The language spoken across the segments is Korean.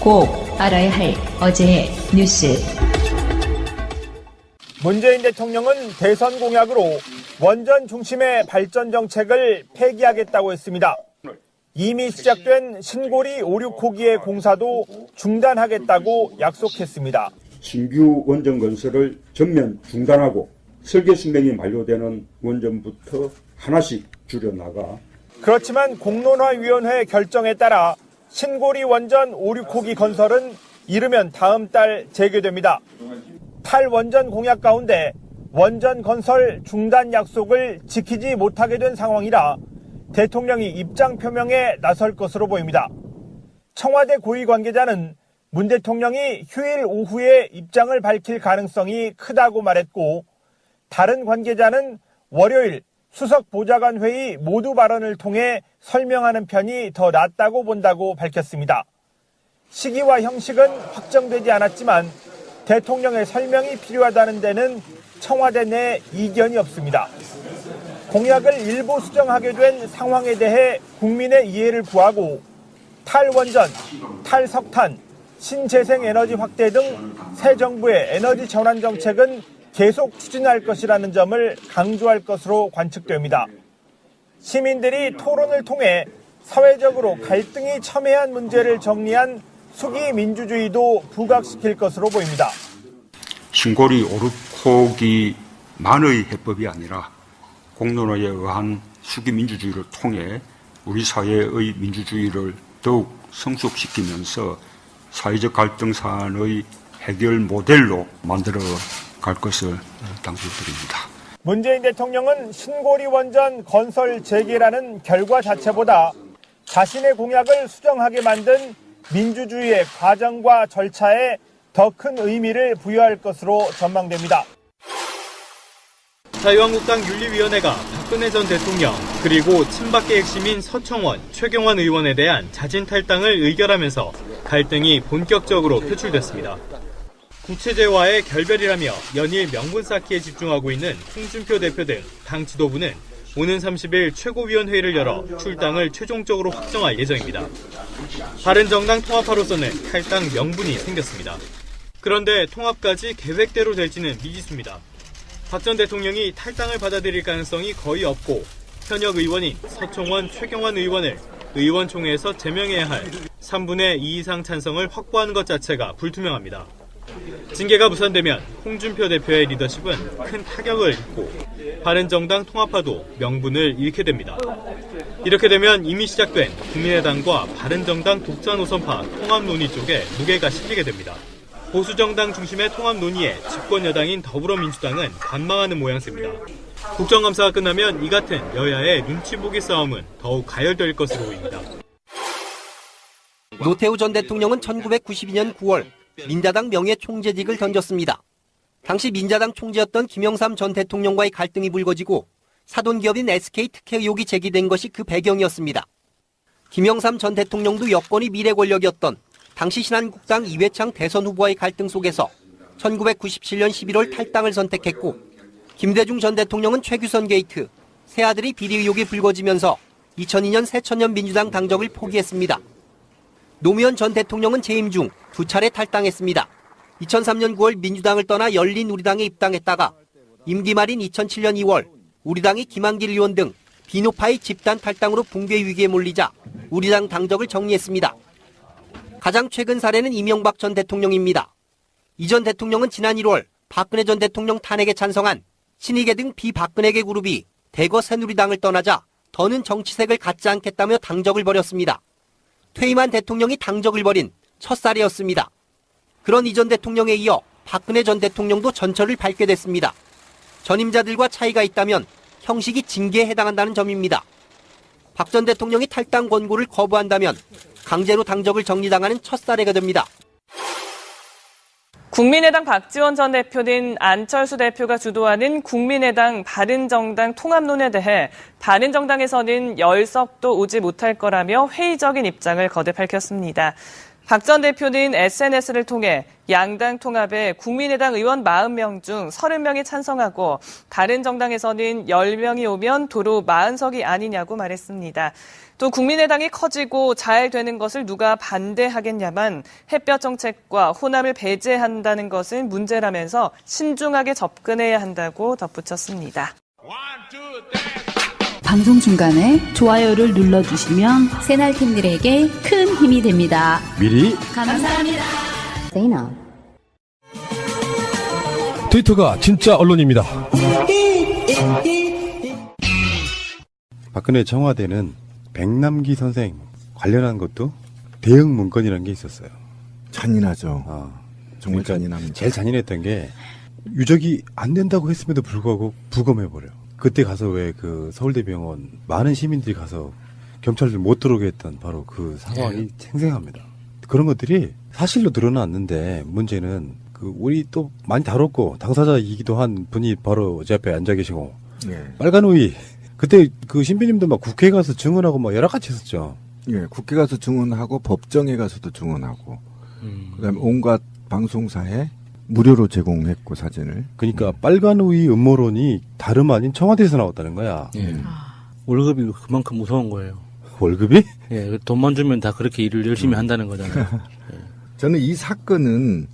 꼭 알아야 할 어제의 뉴스. 문재인 대통령은 대선 공약으로 원전 중심의 발전 정책을 폐기하겠다고 했습니다. 이미 시작된 신고리 5, 6호기의 공사도 중단하겠다고 약속했습니다. 신규 원전 건설을 전면 중단하고 설계 수명이 만료되는 원전부터 하나씩 줄여나가. 그렇지만 공론화위원회 결정에 따라 신고리 원전 5, 6호기 건설은 이르면 다음 달 재개됩니다. 8원전 공약 가운데 원전 건설 중단 약속을 지키지 못하게 된 상황이라 대통령이 입장 표명에 나설 것으로 보입니다. 청와대 고위 관계자는 문 대통령이 휴일 오후에 입장을 밝힐 가능성이 크다고 말했고, 다른 관계자는 월요일 수석 보좌관 회의 모두 발언을 통해 설명하는 편이 더 낫다고 본다고 밝혔습니다. 시기와 형식은 확정되지 않았지만 대통령의 설명이 필요하다는 데는 청와대 내 이견이 없습니다. 공약을 일부 수정하게 된 상황에 대해 국민의 이해를 구하고 탈원전, 탈석탄, 신재생에너지 확대 등 새 정부의 에너지 전환 정책은 계속 추진할 것이라는 점을 강조할 것으로 관측됩니다. 시민들이 토론을 통해 사회적으로 갈등이 첨예한 문제를 정리한 수기 민주주의도 부각시킬 것으로 보입니다. 신고리 5, 6호기만의 해법이 아니라 공론화에 의한 수기 민주주의를 통해 우리 사회의 민주주의를 더욱 성숙시키면서 사회적 갈등 사안의 해결 모델로 만들어 갈 것을 당부드립니다. 문재인 대통령은 신고리 원전 건설 재개라는 결과 자체보다 자신의 공약을 수정하게 만든 민주주의의 과정과 절차에 더 큰 의미를 부여할 것으로 전망됩니다. 자유한국당 윤리위원회가 박근혜 전 대통령 그리고 친박계 핵심인 서청원, 최경환 의원에 대한 자진 탈당을 의결하면서 갈등이 본격적으로 표출됐습니다. 구체제와의 결별이라며 연일 명분 쌓기에 집중하고 있는 홍준표 대표 등 당 지도부는 오는 30일 최고위원회의를 열어 출당을 최종적으로 확정할 예정입니다. 바른정당 통합파로서는 탈당 명분이 생겼습니다. 그런데 통합까지 계획대로 될지는 미지수입니다. 박 전 대통령이 탈당을 받아들일 가능성이 거의 없고 현역 의원인 서청원, 최경환 의원을 의원총회에서 제명해야 할 3분의 2 이상 찬성을 확보하는 것 자체가 불투명합니다. 징계가 무산되면 홍준표 대표의 리더십은 큰 타격을 입고 바른정당 통합파도 명분을 잃게 됩니다. 이렇게 되면 이미 시작된 국민의당과 바른정당 독자 노선파 통합 논의 쪽에 무게가 실리게 됩니다. 보수정당 중심의 통합 논의에 집권여당인 더불어민주당은 관망하는 모양새입니다. 국정감사가 끝나면 이 같은 여야의 눈치보기 싸움은 더욱 가열될 것으로 보입니다. 노태우 전 대통령은 1992년 9월 민자당 명예총재직을 던졌습니다. 당시 민자당 총재였던 김영삼 전 대통령과의 갈등이 불거지고 사돈기업인 SK 특혜 의혹이 제기된 것이 그 배경이었습니다. 김영삼 전 대통령도 여권이 미래 권력이었던 당시 신한국당 이회창 대선 후보와의 갈등 속에서 1997년 11월 탈당을 선택했고, 김대중 전 대통령은 최규선 게이트, 새아들이 비리 의혹이 불거지면서 2002년 새천년 민주당 당적을 포기했습니다. 노무현 전 대통령은 재임 중 2차례 탈당했습니다. 2003년 9월 민주당을 떠나 열린우리당에 입당했다가 임기 말인 2007년 2월 우리당이 김한길 의원 등 비노파의 집단 탈당으로 붕괴 위기에 몰리자 우리당 당적을 정리했습니다. 가장 최근 사례는 이명박 전 대통령입니다. 이 전 대통령은 지난 1월 박근혜 전 대통령 탄핵에 찬성한 신희계 등 비박근혜계 그룹이 대거 새누리당을 떠나자 더는 정치색을 갖지 않겠다며 당적을 버렸습니다. 퇴임한 대통령이 당적을 버린 첫 사례였습니다. 그런 이 전 대통령에 이어 박근혜 전 대통령도 전철을 밟게 됐습니다. 전임자들과 차이가 있다면 형식이 징계에 해당한다는 점입니다. 박 전 대통령이 탈당 권고를 거부한다면 강제로 당적을 정리당하는 첫 사례가 됩니다. 국민의당 박지원 전 대표는 안철수 대표가 주도하는 국민의당 바른정당 통합론에 대해 바른정당에서는 열석도 오지 못할 거라며 회의적인 입장을 거듭 밝혔습니다. 박 전 대표는 SNS를 통해 양당 통합에 국민의당 의원 40명 중 30명이 찬성하고 다른 정당에서는 10명이 오면 도로 40석이 아니냐고 말했습니다. 또 국민의당이 커지고 잘 되는 것을 누가 반대하겠냐만 햇볕 정책과 호남을 배제한다는 것은 문제라면서 신중하게 접근해야 한다고 덧붙였습니다. 방송 중간에 좋아요를 눌러주시면 새날팀들에게 큰 힘이 됩니다. 미리 감사합니다. 트위터가 진짜 언론입니다. 박근혜 청와대는 백남기 선생 관련한 것도 대응 문건이라는 게 있었어요. 잔인하죠. 정말 그러니까 잔인합니다. 제일 잔인했던 게 유적이 안 된다고 했음에도 불구하고 부검해버려요. 그때 가서 왜 그 서울대병원 많은 시민들이 가서 경찰들 못 들어오게 했던 바로 그 상황이 생생합니다. 그런 것들이 사실로 드러났는데 문제는 그 우리 또 많이 다뤘고 당사자이기도 한 분이 바로 제 앞에 앉아 계시고 빨간 오이 그때 그 신비님도 막 국회에 가서 증언하고 막 여러 가지 했었죠. 예, 국회 가서 증언하고 법정에 가서도 증언하고 그다음에 온갖 방송사에 무료로 제공했고 사진을. 그러니까 빨간 오이 음모론이 다름 아닌 청와대에서 나왔다는 거야. 월급이 그만큼 무서운 거예요. 월급이? 예, 돈만 주면 다 그렇게 일을 열심히 한다는 거잖아요. 저는 이 사건은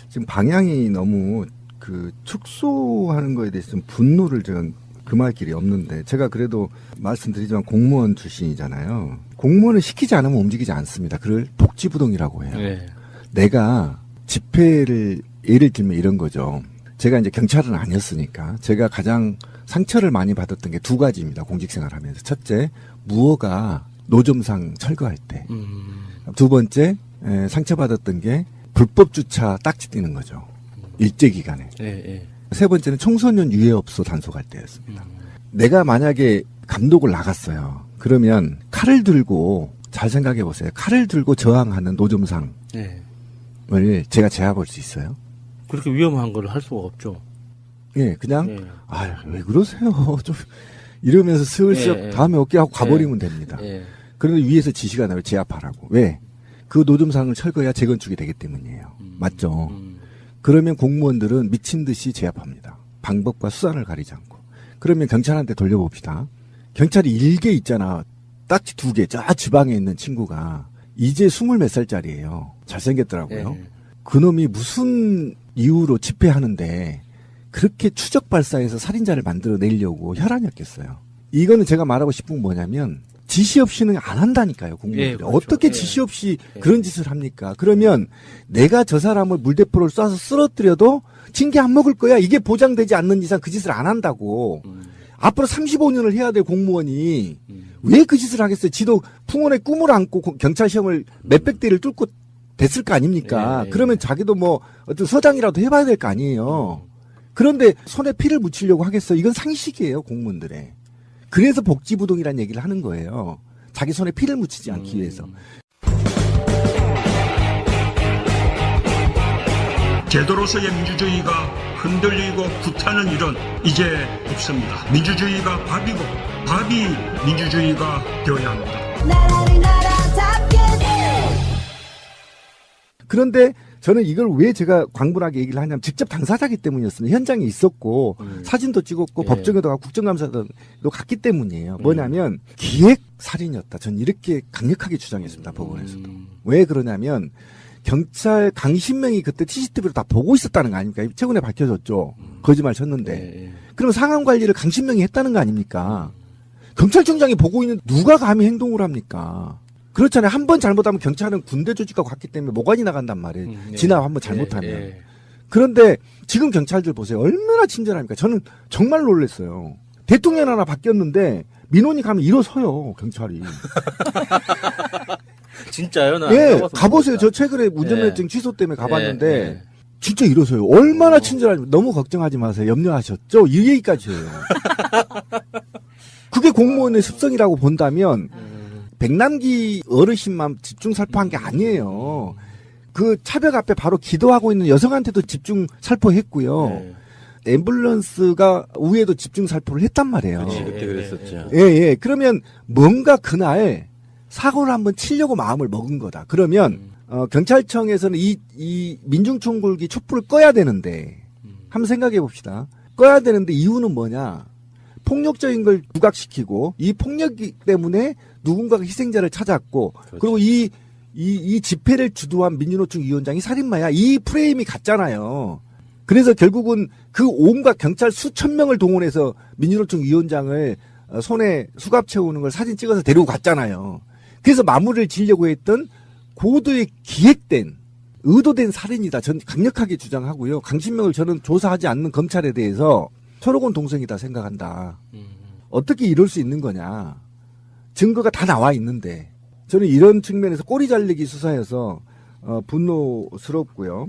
지금 방향이 너무 그 축소하는 거에 대해서 좀 분노를 저는 금할 길이 없는데 제가 그래도 말씀드리지만 공무원 출신이잖아요. 공무원을 시키지 않으면 움직이지 않습니다. 그걸 복지부동이라고 해요. 예. 내가 집회를 예를 들면 이런 거죠. 제가 이제 경찰은 아니었으니까 제가 가장 상처를 많이 받았던 게 두 가지입니다. 공직생활 하면서. 첫째, 무허가 노점상 철거할 때. 두 번째, 상처받았던 게 불법 주차 딱지 띄는 거죠. 일제 기간에. 세 번째는 청소년 유해업소 단속할 때였습니다. 내가 만약에 감독을 나갔어요. 그러면 칼을 들고 잘 생각해 보세요. 칼을 들고 저항하는 노점상을 제가 제압할 수 있어요? 그렇게 위험한 걸 할 수가 없죠. 예, 그냥 왜 그러세요? 좀 이러면서 슬슬 다음에 어깨 하고 가버리면 됩니다. 그런데 위에서 지시가 나요. 제압하라고. 왜? 그 노점상을 철거해야 재건축이 되기 때문이에요. 맞죠? 그러면 공무원들은 미친 듯이 제압합니다. 방법과 수단을 가리지 않고. 그러면 경찰한테 돌려봅시다. 경찰이 일개 있잖아. 딱지 2개. 저 지방에 있는 친구가 이제 20몇 살짜리예요. 잘생겼더라고요. 그놈이 무슨 이유로 집회하는데 그렇게 추적 발사해서 살인자를 만들어내려고 혈안이었겠어요. 이거는 제가 말하고 싶은 건 뭐냐면 지시 없이는 안 한다니까요. 공무원들이. 그렇죠. 어떻게 지시 없이 그런 짓을 합니까? 그러면 내가 저 사람을 물대포를 쏴서 쓰러뜨려도 징계 안 먹을 거야. 이게 보장되지 않는 이상 그 짓을 안 한다고. 앞으로 35년을 해야 될 공무원이 왜 그 짓을 하겠어요? 지도 풍원의 꿈을 안고 경찰 시험을 몇백 대를 뚫고 됐을 거 아닙니까? 그러면 자기도 뭐 어떤 서장이라도 해봐야 될 거 아니에요. 그런데 손에 피를 묻히려고 하겠어요? 이건 상식이에요, 공무원들의. 그래서 복지부동이라는 얘기를 하는 거예요. 자기 손에 피를 묻히지 않기 위해서. 제도로서의 민주주의가 흔들리고 구타는 일은 이제 없습니다. 민주주의가 밥이고 밥이 민주주의가 되어야 합니다. 그런데 저는 이걸 왜 제가 광분하게 얘기를 하냐면 직접 당사자기 때문이었습니다. 현장에 있었고 사진도 찍었고 법정에도 가고 국정감사도 갔기 때문이에요. 뭐냐면 기획살인이었다. 저는 이렇게 강력하게 주장했습니다. 법원에서도. 왜 그러냐면 경찰 강신명이 그때 CCTV로 다 보고 있었다는 거 아닙니까? 최근에 밝혀졌죠. 거짓말 쳤는데. 그럼 상황 관리를 강신명이 했다는 거 아닙니까? 경찰청장이 보고 있는 누가 감히 행동을 합니까? 그렇잖아요. 한 번 잘못하면 경찰은 군대 조직과 같기 때문에 모관이 나간단 말이에요. 진압 한번 잘못하면. 그런데 지금 경찰들 보세요. 얼마나 친절합니까? 저는 정말 놀랐어요. 대통령 하나 바뀌었는데 민원이 가면 일어서요. 경찰이. 진짜요? 나 가보세요. 저 최근에 운전면허증 취소 때문에 가봤는데 진짜 일어서요. 얼마나 친절하지. 너무 걱정하지 마세요. 염려하셨죠? 이 얘기까지 해요. 그게 공무원의 습성이라고 본다면 백남기 어르신만 집중 살포한 게 아니에요. 그 차벽 앞에 바로 기도하고 있는 여성한테도 집중 살포했고요. 앰뷸런스가 위에도 집중 살포를 했단 말이에요. 그렇지, 그때 그랬었죠. 그러면 뭔가 그날 사고를 한번 치려고 마음을 먹은 거다. 그러면 경찰청에서는 이 민중총궐기 촛불을 꺼야 되는데, 한번 생각해 봅시다. 꺼야 되는데 이유는 뭐냐? 폭력적인 걸 부각시키고, 이 폭력 때문에 누군가가 희생자를 찾았고, 그렇죠. 그리고 이 집회를 주도한 민주노총 위원장이 살인마야. 이 프레임이 같잖아요. 그래서 결국은 그 온갖 경찰 수천 명을 동원해서 민주노총 위원장을 손에 수갑 채우는 걸 사진 찍어서 데리고 갔잖아요. 그래서 마무리를 지려고 했던 고도의 기획된 의도된 살인이다. 전 강력하게 주장하고요. 강신명을 저는 조사하지 않는 검찰에 대해서 철호군 동생이다 생각한다. 어떻게 이럴 수 있는 거냐. 증거가 다 나와 있는데 저는 이런 측면에서 꼬리 잘리기 수사에서 분노스럽고요.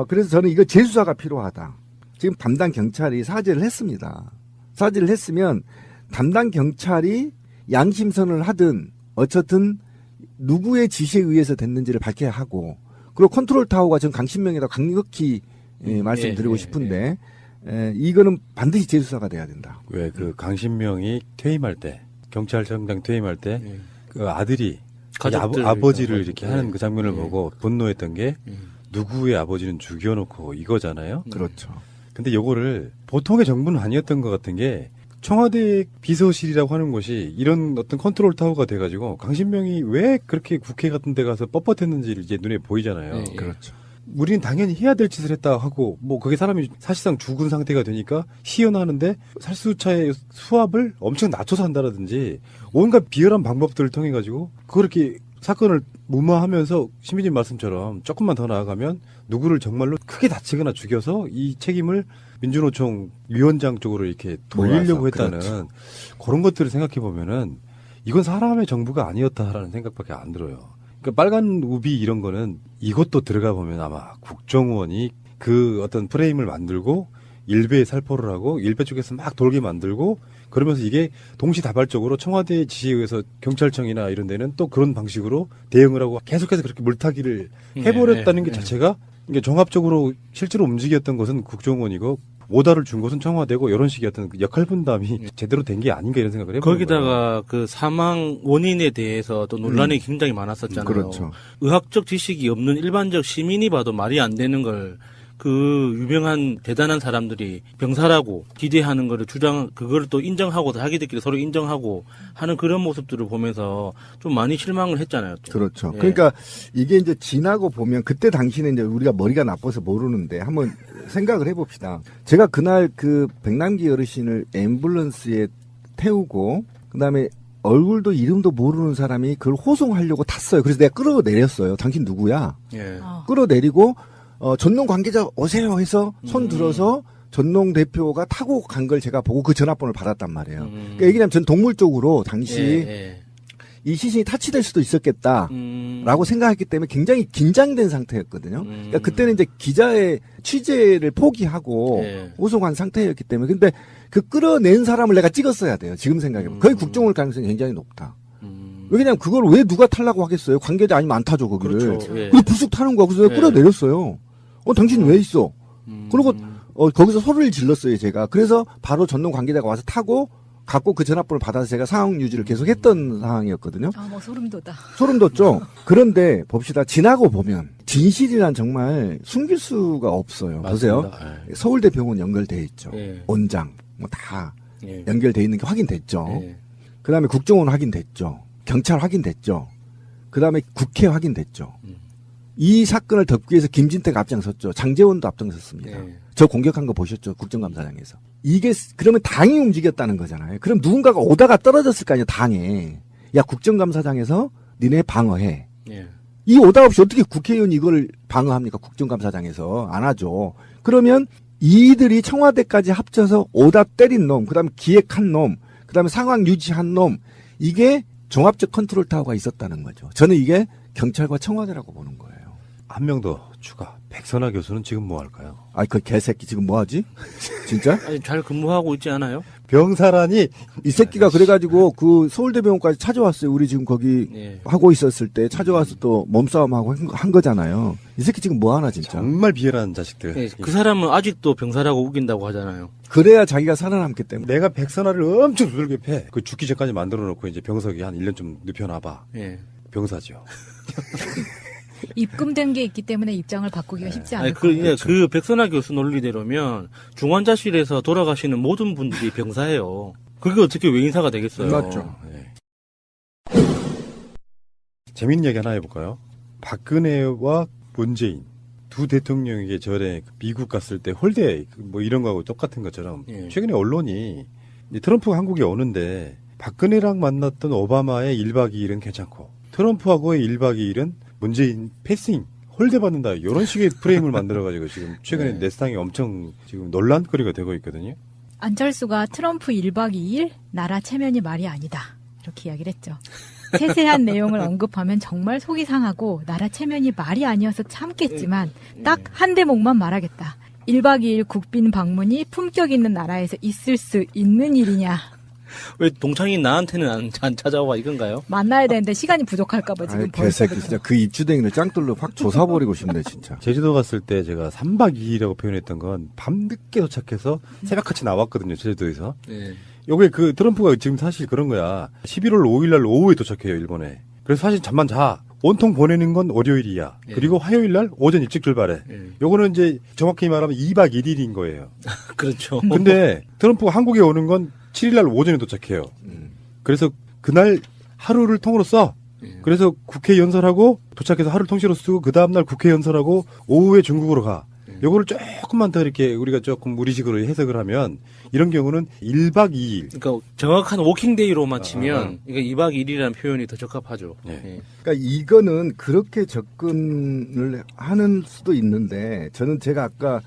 그래서 저는 이거 재수사가 필요하다. 지금 담당 경찰이 사죄를 했습니다. 사죄를 했으면 담당 경찰이 양심선언을 하든 어쨌든 누구의 지시에 의해서 됐는지를 밝혀야 하고, 그리고 컨트롤 타워가 전 강신명이라고 강력히 말씀드리고 싶은데 이거는 반드시 재수사가 돼야 된다. 왜 그 강신명이 퇴임할 때, 경찰청장 퇴임할 때 그 아들이 아버지를 이렇게 하는 그 장면을 보고 분노했던 게 누구의 아버지는 죽여놓고 이거잖아요. 그렇죠. 근데 요거를 보통의 정부는 아니었던 것 같은 게 청와대 비서실이라고 하는 곳이 이런 어떤 컨트롤 타워가 돼가지고 강신명이 왜 그렇게 국회 같은 데 가서 뻣뻣했는지를 이제 눈에 보이잖아요. 그렇죠. 우리는 당연히 해야 될 짓을 했다 하고 뭐 그게 사람이 사실상 죽은 상태가 되니까 시연하는데 살수차의 수압을 엄청 낮춰서 한다라든지 온갖 비열한 방법들을 통해 가지고 그렇게 사건을 무마하면서 시민님 말씀처럼 조금만 더 나아가면 누구를 정말로 크게 다치거나 죽여서 이 책임을 민주노총 위원장 쪽으로 이렇게 돌리려고 했다는 그렇죠. 그런 것들을 생각해 보면은 이건 사람의 정부가 아니었다라는 생각밖에 안 들어요. 그러니까 빨간 우비 이런 거는 이것도 들어가 보면 아마 국정원이 그 어떤 프레임을 만들고 일베에 살포를 하고 일베 쪽에서 막 돌게 만들고 그러면서 이게 동시다발적으로 청와대의 지시에 의해서 경찰청이나 이런 데는 또 그런 방식으로 대응을 하고 계속해서 그렇게 물타기를 해버렸다는 게 자체가 이게 종합적으로 실제로 움직였던 것은 국정원이고 오다를 준 것은 청와대고 이런 식의 어떤 역할 분담이 제대로 된 게 아닌가 이런 생각을 해보는 거기다가 거예요. 그 사망 원인에 대해서 또 논란이 굉장히 많았었잖아요. 그렇죠. 의학적 지식이 없는 일반적 시민이 봐도 말이 안 되는 걸 그 유명한 대단한 사람들이 병사라고 기대하는 거를 그거를 또 인정하고 자기들끼리 서로 인정하고 하는 그런 모습들을 보면서 좀 많이 실망을 했잖아요. 또. 그렇죠. 예. 그러니까 이게 이제 지나고 보면 그때 당시는 이제 우리가 머리가 나빠서 모르는데 한번 생각을 해봅시다. 제가 그날 그 백남기 어르신을 앰뷸런스에 태우고 그다음에 얼굴도 이름도 모르는 사람이 그걸 호송하려고 탔어요. 그래서 내가 끌어내렸어요. 당신 누구야? 예. 끌어내리고 전농 관계자 오세요 해서 손 들어서 전농 대표가 타고 간 걸 제가 보고 그 전화번호를 받았단 말이에요. 그러니까 얘기하면 전 동물적으로 당시 이 시신이 타치될 수도 있었겠다라고 생각했기 때문에 굉장히 긴장된 상태였거든요. 그러니까 그때는 이제 기자의 취재를 포기하고 호송한 상태였기 때문에 근데 그 끌어낸 사람을 내가 찍었어야 돼요. 지금 생각해보면 거의 국정원 가능성이 굉장히 높다. 왜냐면 그걸 왜 누가 타려고 하겠어요? 관계자 아니면 안 타죠 거기를. 그렇죠. 예. 근데 불쑥 타는 거야. 그래서 내가 끌어내렸어요. 당신 왜 있어? 그리고 거기서 소리를 질렀어요 제가. 그래서 바로 전동 관계자가 와서 타고 갖고 그 전화번호를 받아서 제가 상황 유지를 계속 했던 상황이었거든요. 뭐 소름 돋아. 소름 돋죠? 그런데 봅시다. 지나고 보면 진실이란 정말 숨길 수가 없어요. 보세요. 서울대병원 연결돼 있죠. 원장 뭐 다 연결돼 있는 게 확인됐죠. 그다음에 국정원 확인됐죠. 경찰 확인됐죠. 그다음에 국회 확인됐죠. 이 사건을 덮기 위해서 김진태가 앞장섰죠. 장제원도 앞장섰습니다. 저 공격한 거 보셨죠? 국정감사장에서. 이게 그러면 당이 움직였다는 거잖아요. 그럼 누군가가 오다가 떨어졌을 거 아니에요. 당에. 야 국정감사장에서 니네 방어해. 이 오다 없이 어떻게 국회의원이 이걸 방어합니까? 국정감사장에서. 안 하죠. 그러면 이들이 청와대까지 합쳐서 오다 때린 놈, 그다음에 기획한 놈, 그다음에 상황 유지한 놈, 이게 종합적 컨트롤 타워가 있었다는 거죠. 저는 이게 경찰과 청와대라고 보는 거예요. 한 명 더 추가. 백선아 교수는 지금 뭐 할까요? 그 개새끼 지금 뭐 하지? 진짜? 아니, 잘 근무하고 있지 않아요? 병사라니 이 새끼가 그래가지고 그 서울대병원까지 찾아왔어요. 우리 지금 거기 하고 있었을 때 찾아와서 또 몸싸움하고 한 거잖아요. 이 새끼 지금 뭐 하나 진짜. 정말 비열한 자식들. 네, 그 사람은 아직도 병사라고 우긴다고 하잖아요. 그래야 자기가 살아남기 때문에. 내가 백선아를 엄청 두들겨 패. 그 죽기 전까지 만들어 놓고 이제 병석이 한 1년 좀 눕혀놔봐. 병사죠. 입금된 게 있기 때문에 입장을 바꾸기가 쉽지 않을 아니, 거예요. 그 백선아 교수 논리대로면 중환자실에서 돌아가시는 모든 분들이 병사예요. 그게 어떻게 외인사가 되겠어요? 맞죠. 재밌는 얘기 하나 해볼까요? 박근혜와 문재인 두 대통령에게 전에 미국 갔을 때 홀대 뭐 이런 거하고 똑같은 것처럼 예. 최근에 언론이 이제 트럼프가 한국에 오는데 박근혜랑 만났던 오바마의 1박 2일은 괜찮고 트럼프하고의 1박 2일은 문재인 패싱 홀대 받는다 이런 식의 프레임을 만들어가지고 지금 최근에 내상이 엄청 지금 논란거리가 되고 있거든요. 안철수가 트럼프 1박 2일 나라 체면이 말이 아니다. 이렇게 이야기를 했죠. 세세한 내용을 언급하면 정말 속이 상하고 나라 체면이 말이 아니어서 참겠지만 딱 한 대목만 말하겠다. 1박 2일 국빈 방문이 품격 있는 나라에서 있을 수 있는 일이냐. 왜 동창인 나한테는 안 찾아와 이건가요? 만나야 되는데 시간이 부족할까봐 지금 벌써. 개새끼 진짜 그 입주댕이를 짱돌로 확 조사버리고 싶네 진짜. 제주도 갔을 때 제가 3박 2일이라고 표현했던 건 밤늦게 도착해서 새벽같이 나왔거든요. 제주도에서. 네. 요게 그 트럼프가 지금 사실 그런 거야. 11월 5일 날 오후에 도착해요, 일본에. 그래서 사실 잠만 자. 온통 보내는 건 월요일이야. 예. 그리고 화요일 날 오전 일찍 출발해. 요거는 이제 정확히 말하면 2박 1일인 거예요. 그렇죠. 근데 트럼프가 한국에 오는 건 7일 날 오전에 도착해요. 그래서 그날 하루를 통으로 써. 그래서 국회 연설하고 도착해서 하루 통째로 쓰고 그 다음날 국회 연설하고 오후에 중국으로 가. 요거를 조금만 더 이렇게 우리가 조금 우리식으로 해석을 하면 이런 경우는 1박 2일. 그러니까 정확한 워킹데이로만 치면 이거 2박 2일이라는 표현이 더 적합하죠. 네. 그러니까 이거는 그렇게 접근을 하는 수도 있는데 저는 제가 아까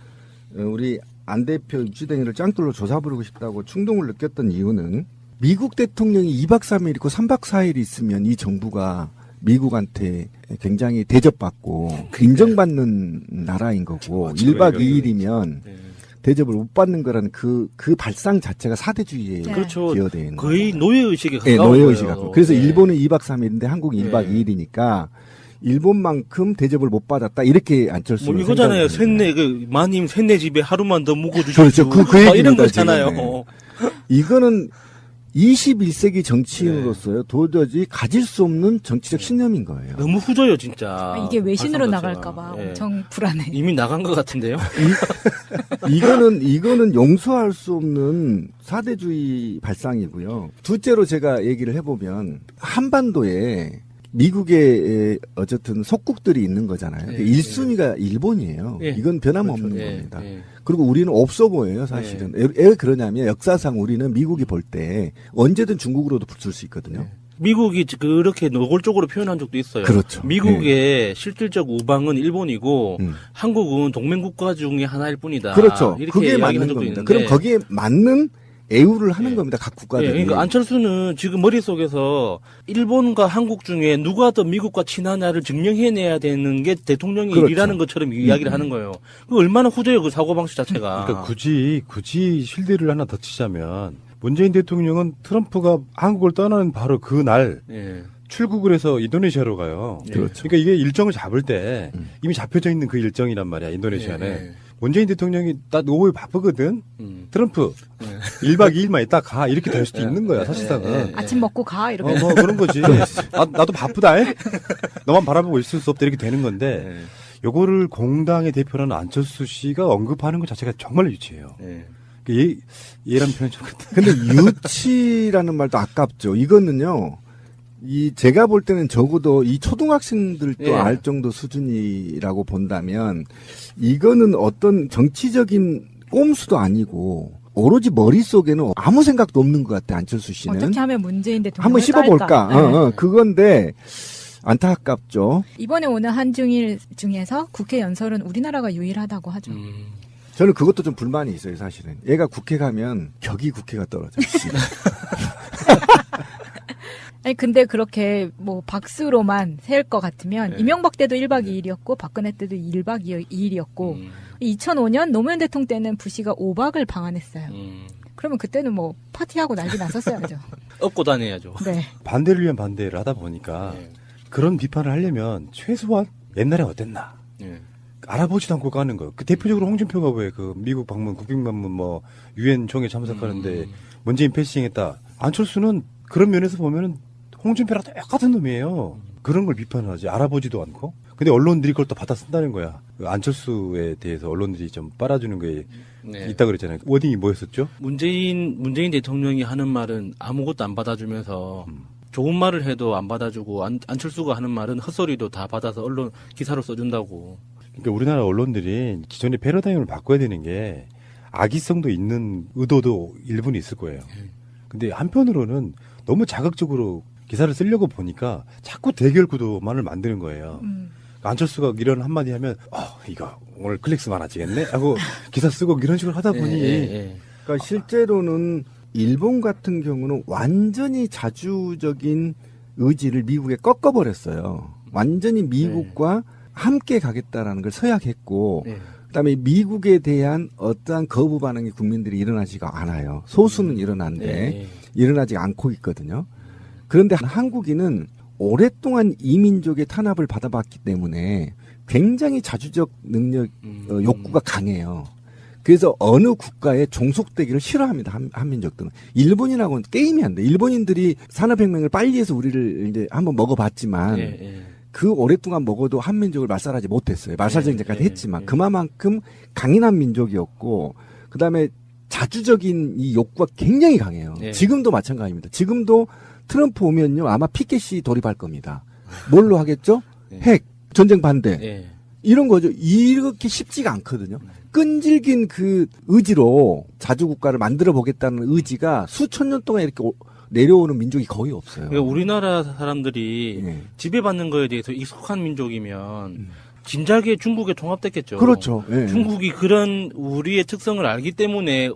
우리 안 대표 입주댕이를 짱돌로 조사 부르고 싶다고 충동을 느꼈던 이유는 미국 대통령이 2박 3일이고 3박 4일이 있으면 이 정부가 미국한테 굉장히 대접받고 인정받는 나라인 거고 1박 2일이면 대접을 못 받는 거라는 그 발상 자체가 사대주의에 그렇죠. 기여되어 있는 거의 노예의식에 네, 가까운 노예의식 거예요. 갖고. 그래서 네. 일본은 2박 3일인데 한국은 1박 2일이니까 일본만큼 대접을 못 받았다 이렇게 안철수 뭐 이거잖아요. 쇳내 그 마님 쇳내 집에 하루만 더 묵어주십시오. 그렇죠. 그 막 이런 얘기입니다, 거잖아요. 지금. 네. 이거는 21세기 정치인으로서요 도저히 가질 수 없는 정치적 신념인 거예요. 너무 후져요 진짜. 이게 외신으로 발상 자체가. 나갈까봐 예. 엄청 불안해. 이미 나간 것 같은데요. 이거는 용서할 수 없는 사대주의 발상이고요. 둘째로 제가 얘기를 해보면 한반도에 미국의 어쨌든 속국들이 있는 거잖아요. 예, 1순위가 일본이에요. 예. 이건 변함없는 그렇죠. 예, 겁니다. 예. 그리고 우리는 없어 보여요, 사실은. 왜 그러냐면 역사상 우리는 미국이 볼 때 언제든 중국으로도 붙을 수 있거든요. 미국이 그렇게 노골적으로 표현한 적도 있어요. 그렇죠. 미국의 실질적 우방은 일본이고 한국은 동맹국가 중에 하나일 뿐이다. 그렇죠. 이렇게 그게 이야기한 맞는 적도 겁니다. 있는데. 그럼 거기에 맞는 애우를 하는 겁니다. 각 국가들이. 예, 그러니까 안철수는 지금 머릿속에서 일본과 한국 중에 누가 더 미국과 친하냐를 증명해내야 되는 게 대통령의 그렇죠. 일이라는 것처럼 이야기를 하는 거예요. 그 얼마나 후져요, 그 사고방식 자체가. 그러니까 굳이 실드를 하나 더 치자면 문재인 대통령은 트럼프가 한국을 떠나는 바로 그 날 예. 출국을 해서 인도네시아로 가요. 그렇죠. 그러니까 이게 일정을 잡을 때 이미 잡혀져 있는 그 일정이란 말이야, 인도네시아는. 예. 문재인 대통령이 딱 오후에 바쁘거든. 트럼프 1박 2일만 있다 가 이렇게 될 수도 있는 거야, 사실상은. 아침 먹고 가 이렇게. 뭐 그런 거지. 나도 바쁘다. 너만 바라보고 있을 수 없다 이렇게 되는 건데 요거를 공당의 대표라는 안철수 씨가 언급하는 것 자체가 정말 유치해요. 얘란 표현 좀. 근데 유치라는 말도 아깝죠. 이거는요. 제가 볼 때는 적어도 이 초등학생들도 알 정도 수준이라고 본다면 이거는 어떤 정치적인 꼼수도 아니고 오로지 머릿속에는 아무 생각도 없는 것 같아, 안철수 씨는. 어떻게 하면 문재인 대통령을 한번 씹어볼까? 깔까? 그건데 안타깝죠. 이번에 오는 한중일 중에서 국회 연설은 우리나라가 유일하다고 하죠. 저는 그것도 좀 불만이 있어요, 사실은. 얘가 국회 가면 격이 국회가 떨어져. 아니 근데 그렇게 뭐 박수로만 세울 것 같으면 이명박 때도 1박 2일이었고 박근혜 때도 1박 2일이었고 2005년 노무현 대통령 때는 부시가 5박을 방한했어요. 그러면 그때는 뭐 파티하고 난리 났었어야죠. 업고 다녀야죠. 네. 반대를 위한 반대를 하다 보니까 그런 비판을 하려면 최소한 옛날에 어땠나 알아보지도 않고 가는 거예요. 그 대표적으로 홍준표가 왜 그 미국 방문, 국빈 방문, 뭐 유엔 총회 참석하는데 문재인 패싱했다. 안철수는 그런 면에서 보면은 홍준표랑 똑같은 놈이에요. 그런 걸 비판을 하지 알아보지도 않고 근데 언론들이 그걸 또 받아 쓴다는 거야. 그 안철수에 대해서 언론들이 좀 빨아주는 게 있다 그랬잖아요. 워딩이 뭐였었죠? 문재인 대통령이 하는 말은 아무것도 안 받아주면서 좋은 말을 해도 안 받아주고 안철수가 하는 말은 헛소리도 다 받아서 언론 기사로 써준다고. 그러니까 우리나라 언론들이 기존의 패러다임을 바꿔야 되는 게 악의성도 있는 의도도 일부는 있을 거예요. 근데 한편으로는 너무 자극적으로 기사를 쓰려고 보니까 자꾸 대결 구도만을 만드는 거예요. 안철수가 이런 한마디 하면 이거 오늘 클릭수 많아지겠네 하고 기사 쓰고 이런 식으로 하다 보니 그러니까 실제로는 일본 같은 경우는 완전히 자주적인 의지를 미국에 꺾어버렸어요. 완전히 미국과 함께 가겠다라는 걸 서약했고 그다음에 미국에 대한 어떠한 거부 반응이 국민들이 일어나지가 않아요. 소수는 일어나는데 일어나지 않고 있거든요. 그런데 한국인은 오랫동안 이민족의 탄압을 받아봤기 때문에 굉장히 자주적 능력 욕구가 강해요. 그래서 어느 국가에 종속되기를 싫어합니다. 한민족들은. 일본인하고는 게임이 안 돼. 일본인들이 산업혁명을 빨리 해서 우리를 이제 한번 먹어봤지만 그 오랫동안 먹어도 한민족을 말살하지 못했어요. 말살전쟁까지 했지만 그만큼 강인한 민족이었고 그다음에 자주적인 이 욕구가 굉장히 강해요. 지금도 마찬가지입니다. 지금도 트럼프 오면요 아마 피켓이 돌입할 겁니다. 뭘로 하겠죠? 핵, 전쟁 반대. 이런 거죠. 이렇게 쉽지가 않거든요. 끈질긴 그 의지로 자주국가를 만들어 보겠다는 의지가 수천 년 동안 이렇게 내려오는 민족이 거의 없어요. 그러니까 우리나라 사람들이 지배받는 거에 대해서 익숙한 민족이면 진작에 중국에 통합됐겠죠. 그렇죠. 중국이 그런 우리의 특성을 알기 때문에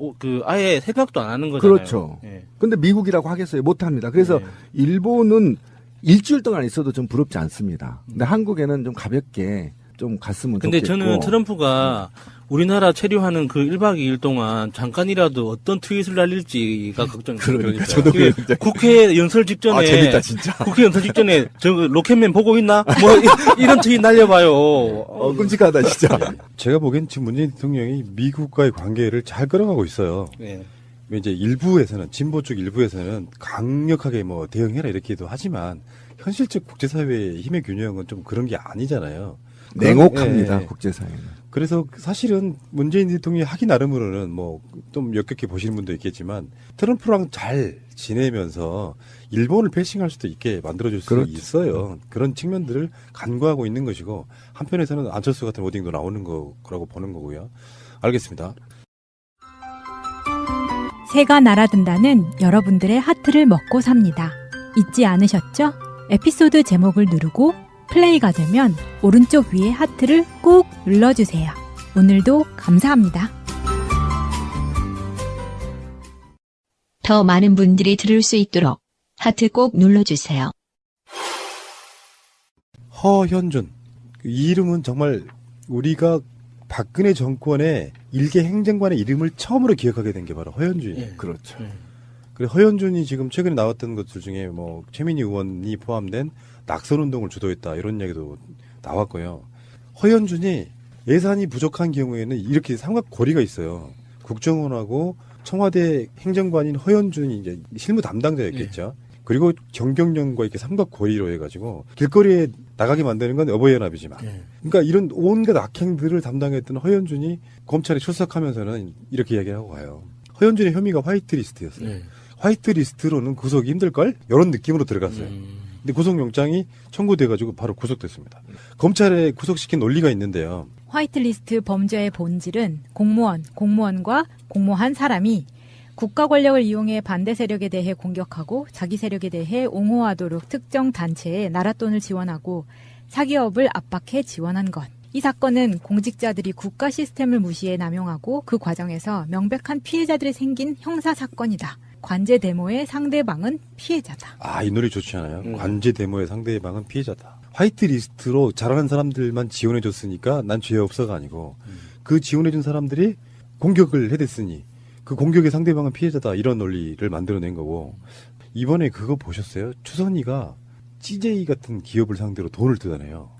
아예 생각도 안 하는 거잖아요. 그렇죠. 근데 미국이라고 하겠어요? 못 합니다. 그래서 일본은 일주일 동안 있어도 좀 부럽지 않습니다. 근데 한국에는 좀 가볍게 좀 갔으면 근데 좋겠고. 저는 트럼프가 우리나라 체류하는 그 1박 2일 동안 잠깐이라도 어떤 트윗을 날릴지가 걱정이에요. 그러니까 저도 국회 연설 직전에 재밌다 진짜. 국회 연설 직전에 저 로켓맨 보고 있나? 뭐 이런 트윗 날려봐요. 끔찍하다 진짜. 제가 보기엔 지금 문재인 대통령이 미국과의 관계를 잘 끌어가고 있어요. 이제 일부에서는 진보 쪽 일부에서는 강력하게 뭐 대응해라 이렇게도 하지만 현실적 국제사회의 힘의 균형은 좀 그런 게 아니잖아요. 냉혹합니다 국제사회는. 그래서 사실은 문재인 대통령이 하기 나름으로는 뭐 좀 역겹게 보시는 분도 있겠지만 트럼프랑 잘 지내면서 일본을 패싱할 수도 있게 만들어줄 수 있어요. 그런 측면들을 간과하고 있는 것이고 한편에서는 안철수 같은 워딩도 나오는 거라고 보는 거고요. 알겠습니다. 새가 날아든다는 여러분들의 하트를 먹고 삽니다. 잊지 않으셨죠? 에피소드 제목을 누르고 플레이가 되면 오른쪽 위에 하트를 꾹 눌러주세요. 오늘도 감사합니다. 더 많은 분들이 들을 수 있도록 하트 꼭 눌러주세요. 허현준. 이 이름은 정말 우리가 박근혜 정권의 일개 행정관의 이름을 처음으로 기억하게 된 게 바로 허현준이에요. 그렇죠. 그리고 허현준이 지금 최근에 나왔던 것들 중에 뭐 최민희 의원이 포함된 낙선운동을 주도했다 이런 얘기도 나왔고요. 허현준이 예산이 부족한 경우에는 이렇게 삼각고리가 있어요. 국정원하고 청와대 행정관인 허현준이 이제 실무 담당자였겠죠. 그리고 경경련과 이렇게 삼각고리로 해가지고 길거리에 나가게 만드는 건 어버이연합이지만 그러니까 이런 온갖 악행들을 담당했던 허현준이 검찰에 출석하면서는 이렇게 이야기를 하고 가요. 허현준의 혐의가 화이트리스트였어요. 화이트리스트로는 구속이 힘들걸? 이런 느낌으로 들어갔어요. 근데 구속영장이 청구돼가지고 바로 구속됐습니다. 검찰에 구속시킨 논리가 있는데요. 화이트리스트 범죄의 본질은 공무원과 공모한 사람이 국가 권력을 이용해 반대 세력에 대해 공격하고 자기 세력에 대해 옹호하도록 특정 단체에 나라 돈을 지원하고 사기업을 압박해 지원한 것. 이 사건은 공직자들이 국가 시스템을 무시해 남용하고 그 과정에서 명백한 피해자들이 생긴 형사 사건이다. 관제 데모의 상대방은 피해자다. 아, 이 노래 좋지 않아요? 관제 데모의 상대방은 피해자다. 화이트리스트로 잘하는 사람들만 지원해줬으니까 난 죄 없어가 아니고 그 지원해준 사람들이 공격을 해댔으니 그 공격의 상대방은 피해자다. 이런 논리를 만들어낸 거고 이번에 그거 보셨어요? 추선이가 CJ 같은 기업을 상대로 돈을 뜯어내요.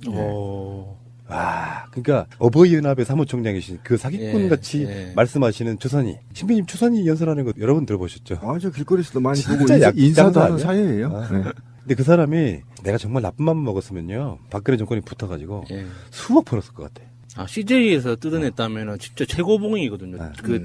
와, 그러니까 어버이연합의 사무총장이신 그 사기꾼 같이 말씀하시는 추선이. 신비님 추선이 연설하는 거 여러 번 들어보셨죠? 저 길거리에서도 많이 보고 진짜 인사도 하는 아니야? 사이예요. 근데 근데 그 사람이 내가 정말 나쁜 맘 먹었으면요. 박근혜 정권이 붙어가지고 예. 수억 벌었을 것 같아. CJ에서 뜯어냈다면은 진짜 최고봉이거든요. 그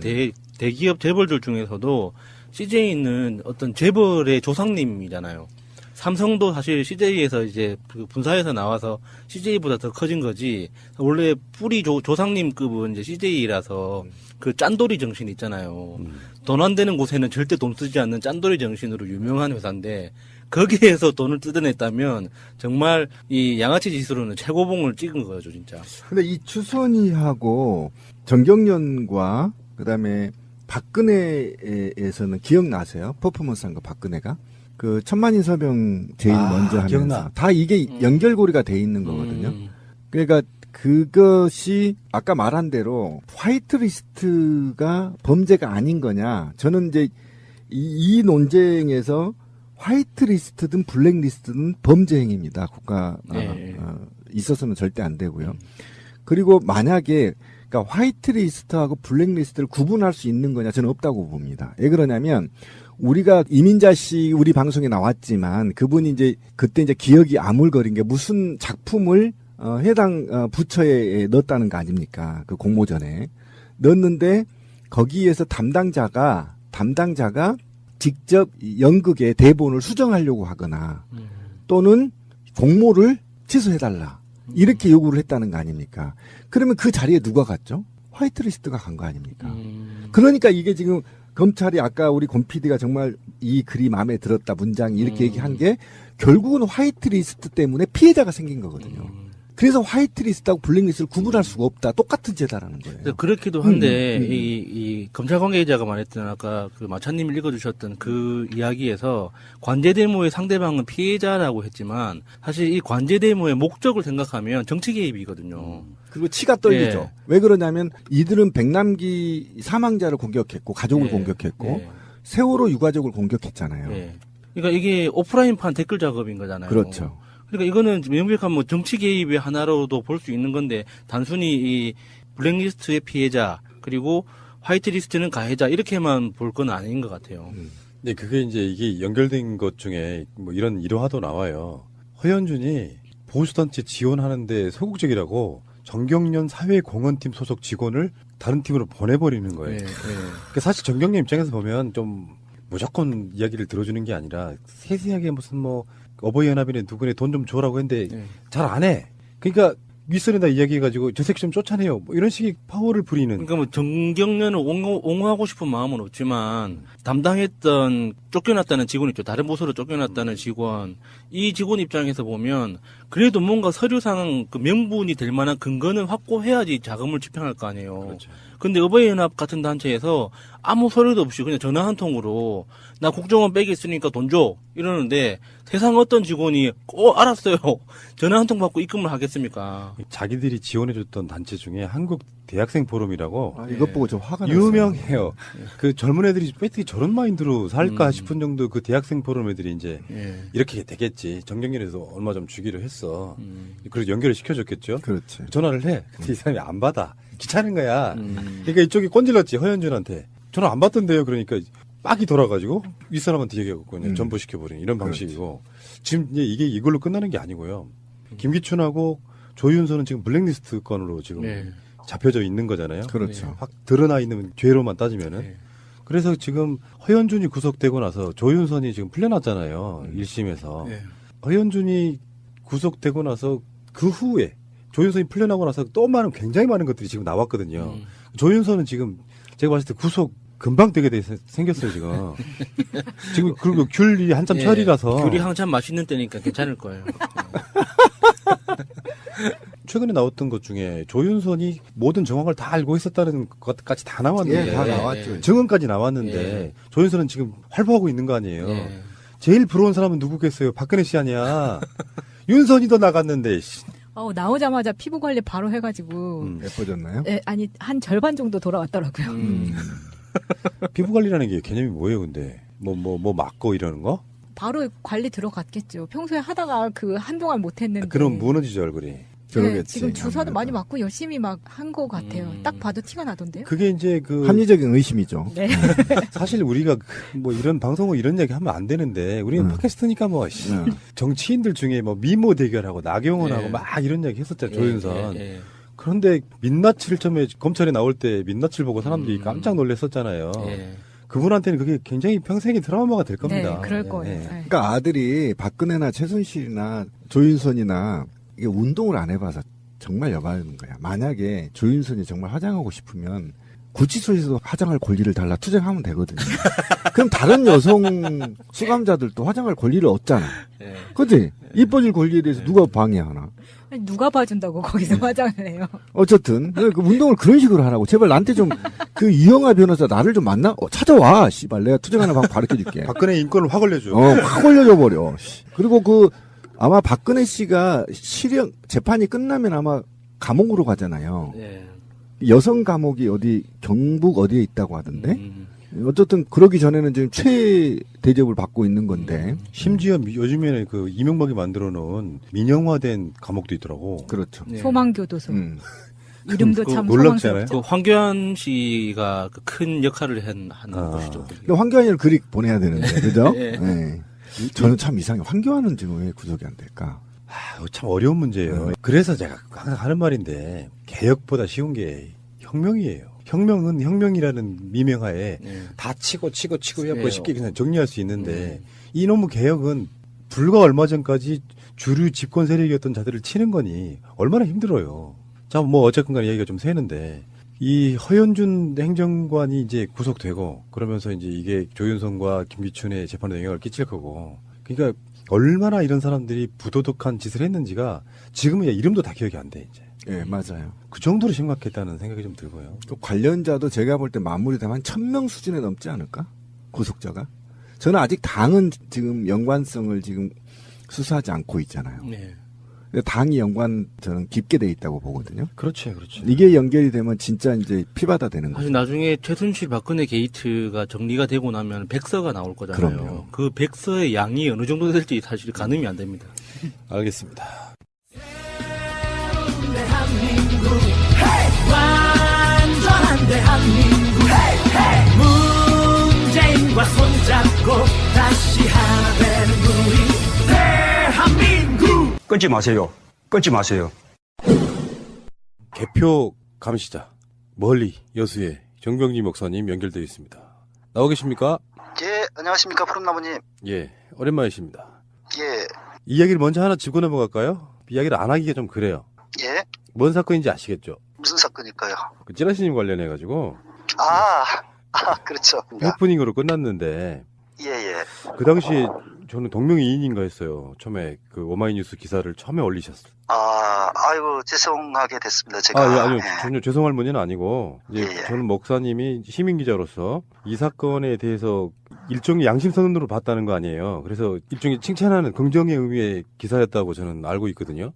대기업 재벌들 중에서도 CJ는 어떤 재벌의 조상님이잖아요. 삼성도 사실 CJ에서 이제 그 분사해서 나와서 CJ보다 더 커진 거지. 원래 뿌리 조상님급은 이제 CJ라서 그 짠돌이 정신 있잖아요. 돈 안 되는 곳에는 절대 돈 쓰지 않는 짠돌이 정신으로 유명한 회사인데 거기에서 돈을 뜯어냈다면 정말 이 양아치 지수로는 최고봉을 찍은 거죠, 진짜. 근데 이 추선이하고 정경련과 그다음에 박근혜에서는 기억나세요? 퍼포먼스한 거 박근혜가 그 천만인 서병 제일 먼저 하면서 기억나. 다 이게 연결고리가 돼 있는 거거든요. 그러니까 그것이 아까 말한 대로 화이트리스트가 범죄가 아닌 거냐? 저는 이제 이 논쟁에서 화이트리스트든 블랙리스트든 범죄 행위입니다. 국가 있어서는 절대 안 되고요. 그리고 만약에 그러니까 화이트리스트하고 블랙리스트를 구분할 수 있는 거냐? 저는 없다고 봅니다. 왜 그러냐면 우리가 이민자 씨 우리 방송에 나왔지만 그분이 이제 그때 이제 기억이 아물거린 게 무슨 작품을 해당 부처에 넣었다는 거 아닙니까? 그 공모전에 넣었는데 거기에서 담당자가 직접 연극의 대본을 수정하려고 하거나 또는 공모를 취소해달라 이렇게 요구를 했다는 거 아닙니까? 그러면 그 자리에 누가 갔죠? 화이트리스트가 간 거 아닙니까? 그러니까 이게 지금 검찰이 아까 우리 권 PD가 정말 이 글이 마음에 들었다 문장이 이렇게 얘기한 게 결국은 화이트리스트 때문에 피해자가 생긴 거거든요. 그래서 화이트리스트하고 블랙리스트를 구분할 수가 없다. 똑같은 죄다라는 거예요. 그렇기도 한데 이 검찰 관계자가 말했던 아까 그 마차님이 읽어주셨던 그 이야기에서 관제 데모의 상대방은 피해자라고 했지만 사실 이 관제 데모의 목적을 생각하면 정치 개입이거든요. 그리고 치가 떨리죠. 예. 왜 그러냐면 이들은 백남기 사망자를 공격했고 가족을 예. 공격했고 예. 세월호 유가족을 공격했잖아요. 예. 그러니까 이게 오프라인판 댓글 작업인 거잖아요. 그렇죠. 그러니까 이거는 명백한 뭐 정치 개입의 하나로도 볼 수 있는 건데 단순히 이 블랙리스트의 피해자 그리고 화이트리스트는 가해자 이렇게만 볼 건 아닌 것 같아요. 근데 그게 이게 연결된 것 중에 뭐 이런 일화도 나와요. 허현준이 보수단체 지원하는데 소극적이라고 정경련 사회공헌팀 소속 직원을 다른 팀으로 보내버리는 거예요. 그러니까 사실 정경련 입장에서 보면 좀 무조건 이야기를 들어주는 게 아니라 세세하게 무슨 뭐 어버이연합이네 누구네 돈 좀 줘라고 했는데 잘 안 해. 그러니까 윗선에다 이야기해가지고 저 새끼 좀 쫓아내요. 뭐 이런 식의 파워를 부리는. 그러니까 뭐 정경련을 옹호하고 싶은 마음은 없지만 담당했던 쫓겨났다는 직원 있죠. 다른 부서로 쫓겨났다는 직원. 이 직원 입장에서 보면 그래도 뭔가 서류상 그 명분이 될 만한 근거는 확보해야지 자금을 집행할 거 아니에요. 그렇죠. 근데 어버이연합 같은 단체에서 아무 서류도 없이 그냥 전화 한 통으로 나 국정원 빼겠으니까 돈 줘 이러는데 세상 어떤 직원이 알았어요 전화 한 통 받고 입금을 하겠습니까? 자기들이 지원해줬던 단체 중에 한국 대학생 포럼이라고 이것 보고 좀 화가 났어요. 유명해요. 그 젊은 애들이 어떻게 저런 마인드로 살까 싶은 정도 그 대학생 포럼 애들이 이제 이렇게 되겠지. 정경련에서 얼마 좀 주기로 했어. 그래서 연결을 시켜줬겠죠. 그렇지. 전화를 해. 근데 이 사람이 안 받아. 귀찮은 거야. 그러니까 이쪽이 꼰질렀지 허현준한테. 전화 안 받던데요. 그러니까 빡이 돌아가지고 윗사람한테 얘기하고 그냥 전부시켜버리는 이런 방식이고. 지금 이게 이걸로 끝나는 게 아니고요. 김기춘하고 조윤선은 지금 블랙리스트 건으로 지금 잡혀져 있는 거잖아요. 그렇죠. 확 드러나 있는 죄로만 따지면은. 그래서 지금 허현준이 구속되고 나서 조윤선이 지금 풀려났잖아요. 1심에서. 허현준이 구속되고 나서 그 후에 조윤선이 풀려나고 나서 또 굉장히 많은 것들이 지금 나왔거든요. 조윤선은 지금 제가 봤을 때 구속 금방 되게 생겼어요, 지금. 지금, 그리고 귤이 한참 철이라서. 귤이 한참 맛있는 때니까 괜찮을 거예요. 최근에 나왔던 것 중에 조윤선이 모든 정황을 다 알고 있었다는 것까지 다 나왔는데. 다 나왔죠. 증언까지 나왔는데. 조윤선은 지금 활보하고 있는 거 아니에요. 제일 부러운 사람은 누구겠어요? 박근혜 씨 아니야. 윤선이 더 나갔는데. 나오자마자 피부 관리 바로 해가지고. 예뻐졌나요? 네, 아니, 한 절반 정도 돌아왔더라고요. 피부 관리라는 게 개념이 뭐예요, 근데? 뭐 맞고 이러는 거? 바로 관리 들어갔겠죠. 평소에 하다가 한동안 못했는데. 그럼 무너지죠, 얼굴이. 저러겠지. 지금 주사도 아무래도. 많이 맞고 열심히 막 한 것 같아요. 딱 봐도 티가 나던데요. 그게 이제 그 합리적인 의심이죠. 네. 사실 우리가 뭐 이런 방송을 이런 얘기 하면 안 되는데 우리는 팟캐스트니까 뭐 정치인들 중에 뭐 미모 대결하고 나경원하고 막 이런 얘기 했었잖아요. 조윤선. 그런데 민낯을 처음에 검찰에 나올 때 민낯을 보고 사람들이 깜짝 놀랐었잖아요. 그분한테는 그게 굉장히 평생의 트라우마가 될 겁니다. 네, 그럴 거예요. 네. 그러니까 아들이 박근혜나 최순실이나 조윤선이나 이게 운동을 안 해봐서 정말 여바는 거야. 만약에 조윤선이 정말 화장하고 싶으면 구치소에서 화장할 권리를 달라 투쟁하면 되거든요. 그럼 다른 여성 수감자들도 화장할 권리를 얻잖아. 그치? 이뻐질 권리에 대해서 누가 방해하나? 아니, 누가 봐준다고 거기서 화장을 해요. 어쨌든 그 운동을 그런 식으로 하라고. 제발 나한테 좀 그 이영하 변호사 나를 좀 만나 찾아와. 씨발 내가 투쟁하는 방법 가르쳐줄게. 박근혜 인권을 확 올려줘. 확 올려줘 버려. 그리고 그 아마 박근혜 씨가 실형 재판이 끝나면 아마 감옥으로 가잖아요. 여성 감옥이 어디 경북 어디에 있다고 하던데. 어쨌든 그러기 전에는 지금 최 대접을 받고 있는 건데. 심지어 요즘에는 그 이명박이 만들어 놓은 민영화된 감옥도 있더라고. 그렇죠. 소망교도소. 이름도 참 놀랍지 않아요? 그 황교안 씨가 그 큰 역할을 하는 곳이죠. 근데 황교안이를 그리 보내야 되는데, 그죠? 예. 네. 저는 참 이상해. 황교안은 지금 왜 구속이 안 될까? 참 어려운 문제예요. 그래서 제가 항상 하는 말인데 개혁보다 쉬운 게 혁명이에요. 혁명은 혁명이라는 미명하에 다 치고 해갖고 쉽게 그냥 정리할 수 있는데 이놈의 개혁은 불과 얼마 전까지 주류 집권 세력이었던 자들을 치는 거니 얼마나 힘들어요. 자, 뭐 어쨌건 간에 얘기가 좀 새는데 이 허현준 행정관이 이제 구속되고 그러면서 이제 이게 조윤선과 김기춘의 재판에 영향을 끼칠 거고 그러니까 얼마나 이런 사람들이 부도덕한 짓을 했는지가 지금은 이름도 다 기억이 안 돼, 이제. 예, 맞아요. 그 정도로 심각했다는 생각이 좀 들고요. 또 관련자도 제가 볼 때 마무리되면 한 1000명 수준에 넘지 않을까? 구속자가. 저는 아직 당은 지금 연관성을 지금 수사하지 않고 있잖아요. 근데 당이 저는 깊게 돼 있다고 보거든요. 그렇죠. 이게 연결이 되면 진짜 이제 피바다 되는 거죠. 사실 나중에 최순실 박근혜 게이트가 정리가 되고 나면 백서가 나올 거잖아요. 그럼요. 그 백서의 양이 어느 정도 될지 사실 가늠이 안 됩니다. 알겠습니다. 대한민국 완전한 대한민국 문재인과 손잡고 다시 하나 되는 우리 대한민국. 끊지 마세요. 개표 감시자 멀리 여수의 정병지 목사님 연결되어 있습니다. 나오 계십니까? 예, 안녕하십니까 푸른나무님. 예, 오랜만이십니다. 예. 이야기를 먼저 하나 짚고 넘어갈까요? 이야기를 안 하기가 좀 그래요. 예. 뭔 사건인지 아시겠죠? 무슨 사건일까요? 그 찌라시님 관련해가지고 그렇죠. 해프닝으로 끝났는데 예. 그 당시에 저는 동명이인인가 했어요. 처음에 그 오마이뉴스 기사를 처음에 올리셨어요. 아이고 죄송하게 됐습니다. 제가. 아니요. 전혀 죄송할 문제는 아니고 이제 저는 목사님이 시민 기자로서 이 사건에 대해서 일종의 양심선언으로 봤다는 거 아니에요. 그래서 일종의 칭찬하는 긍정의 의미의 기사였다고 저는 알고 있거든요.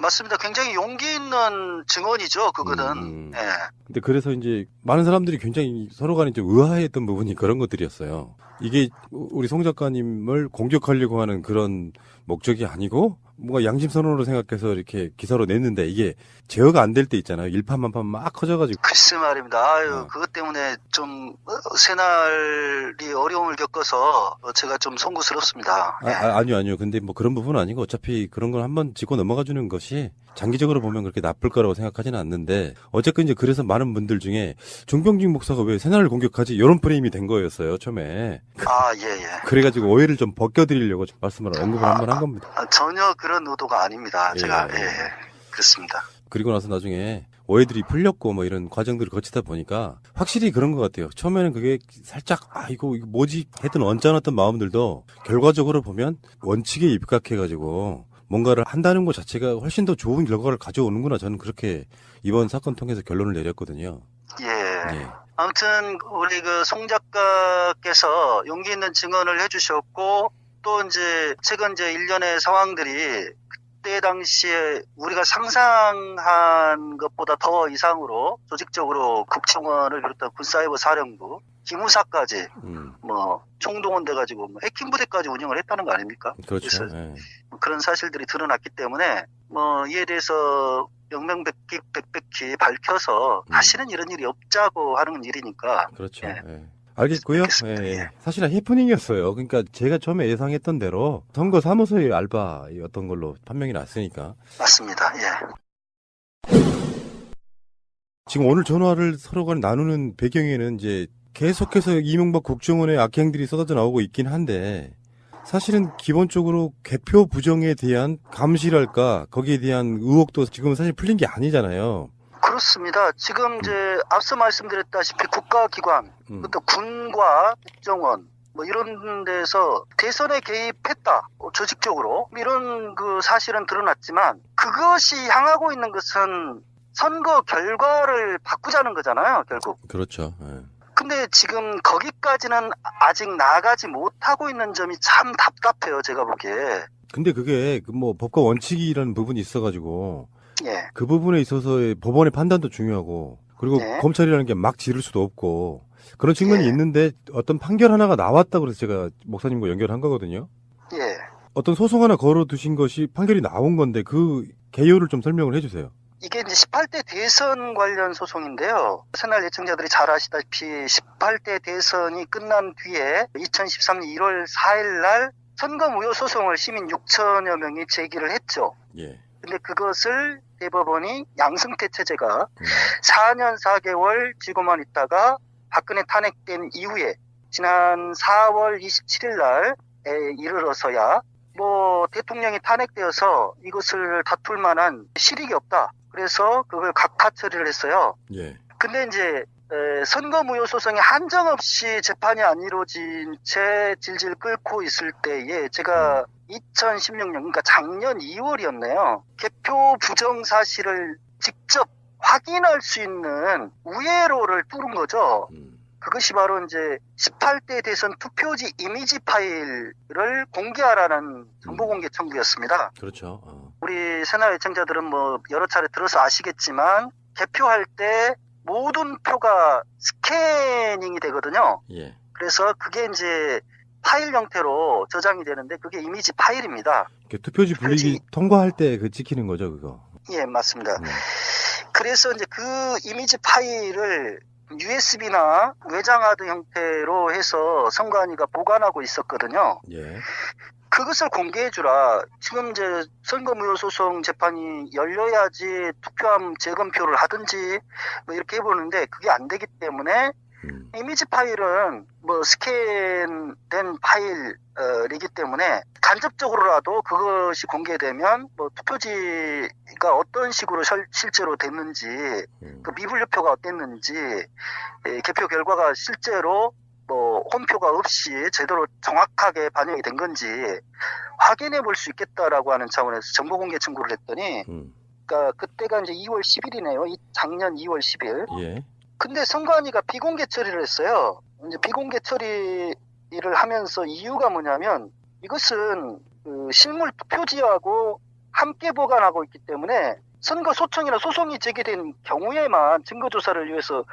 맞습니다. 굉장히 용기 있는 증언이죠, 그거는. 예. 근데 그래서 이제 많은 사람들이 굉장히 서로 간에 좀 의아해했던 부분이 그런 것들이었어요. 이게 우리 송 작가님을 공격하려고 하는 그런 목적이 아니고 뭔가 양심선언으로 생각해서 이렇게 기사로 냈는데 이게 제어가 안 될 때 있잖아요. 일파만파 막 커져가지고. 글쎄 말입니다. 그것 때문에 좀 새날이 어려움을 겪어서 제가 좀 송구스럽습니다. 아니요. 근데 뭐 그런 부분은 아니고 어차피 그런 걸 한번 짚고 넘어가주는 것이 장기적으로 보면 그렇게 나쁠 거라고 생각하지는 않는데 어쨌든 이제 그래서 많은 분들 중에 정병진 목사가 왜 새날을 공격하지 이런 프레임이 된 거였어요 처음에. 예. 그래가지고 오해를 좀 벗겨드리려고 말씀을 언급을 한번 한 겁니다. 전혀 그런 의도가 아닙니다. 제가 그렇습니다. 그리고 나서 나중에 오해들이 풀렸고 뭐 이런 과정들을 거치다 보니까 확실히 그런 것 같아요. 처음에는 그게 살짝 이거 뭐지 했던 언짢았던 마음들도 결과적으로 보면 원칙에 입각해가지고 뭔가를 한다는 것 자체가 훨씬 더 좋은 결과를 가져오는구나. 저는 그렇게 이번 사건 통해서 결론을 내렸거든요. 예. 아무튼 우리 그 송 작가께서 용기 있는 증언을 해주셨고 또 이제 최근 이제 일련의 상황들이 그때 당시에 우리가 상상한 것보다 더 이상으로 조직적으로 국정원을 비롯한 군사이버 사령부 기무사까지 뭐 총동원 돼가지고 뭐 해킹 부대까지 운영을 했다는 거 아닙니까? 그렇죠. 그래서 예. 그런 사실들이 드러났기 때문에 뭐 이에 대해서 명명백백히 밝혀서 다시는 이런 일이 없자고 하는 일이니까. 그렇죠. 예. 예. 알겠고요. 예. 사실은 해프닝이었어요. 그러니까 제가 처음에 예상했던 대로 선거 사무소의 알바였던 걸로 판명이 났으니까. 맞습니다. 예. 지금 오늘 전화를 서로가 나누는 배경에는 이제 계속해서 이명박 국정원의 악행들이 쏟아져 나오고 있긴 한데 사실은 기본적으로 개표 부정에 대한 감시랄까 거기에 대한 의혹도 지금 사실 풀린 게 아니잖아요. 그렇습니다. 지금 이제 앞서 말씀드렸다시피 국가기관, 또 군과 국정원 뭐 이런 데서 대선에 개입했다, 조직적으로 이런 그 사실은 드러났지만 그것이 향하고 있는 것은 선거 결과를 바꾸자는 거잖아요, 결국. 그렇죠. 예. 근데 지금 거기까지는 아직 나아가지 못하고 있는 점이 참 답답해요, 제가 보기에. 근데 그게 뭐 법과 원칙이라는 부분이 있어가지고 예. 그 부분에 있어서의 법원의 판단도 중요하고 그리고 네. 검찰이라는 게 막 지를 수도 없고 그런 측면이 있는데 어떤 판결 하나가 나왔다고 그래서 제가 목사님과 연결한 거거든요. 예. 어떤 소송 하나 걸어두신 것이 판결이 나온 건데 그 개요를 좀 설명을 해주세요. 이게 이제 18대 대선 관련 소송인데요. 새날 예청자들이 잘 아시다시피 18대 대선이 끝난 뒤에 2013년 1월 4일 날 선거무효 소송을 시민 6천여 명이 제기를 했죠. 예. 근데 그것을 대법원이 양승태 체제가 4년 4개월 쥐고만 있다가 박근혜 탄핵된 이후에 지난 4월 27일 날에 이르러서야 뭐 대통령이 탄핵되어서 이것을 다툴 만한 실익이 없다. 그래서 그걸 각하 처리를 했어요. 예. 근데 이제 선거무효 소송이 한정없이 재판이 안 이루어진 채 질질 끓고 있을 때에 제가 2016년 그러니까 작년 2월이었네요. 개표 부정 사실을 직접 확인할 수 있는 우회로를 뚫은 거죠. 그것이 바로 이제 18대 대선 투표지 이미지 파일을 공개하라는 정보공개 청구였습니다. 그렇죠. 우리 새날 애청자들은 뭐 여러 차례 들어서 아시겠지만 개표할 때 모든 표가 스캐닝이 되거든요. 예. 그래서 그게 이제 파일 형태로 저장이 되는데 그게 이미지 파일입니다. 투표지 분리기 통과할 때 그 찍히는 거죠, 그거. 예, 맞습니다. 그래서 이제 그 이미지 파일을 USB나 외장하드 형태로 해서 선관위가 보관하고 있었거든요. 예. 그것을 공개해주라. 지금 이제 선거무효 소송 재판이 열려야지 투표함 재검표를 하든지 뭐 이렇게 해보는데 그게 안 되기 때문에 이미지 파일은 뭐 스캔된 파일이기 때문에 간접적으로라도 그것이 공개되면 뭐 투표지가 어떤 식으로 실제로 됐는지 그 미분류표가 어땠는지 개표 결과가 실제로 뭐 홈표가 없이 제대로 정확하게 반영이 된 건지 확인해 볼 수 있겠다라고 하는 차원에서 정보 공개 청구를 했더니 그러니까 그때가 이제 2월 10일이네요. 작년 2월 10일. 예. 근데 선관위가 비공개 처리를 했어요. 이제 비공개 처리를 하면서 이유가 뭐냐면 이것은 그 실물 투표지하고 함께 보관하고 있기 때문에 선거 소청이나 소송이 제기된 경우에만 증거조사를 위해서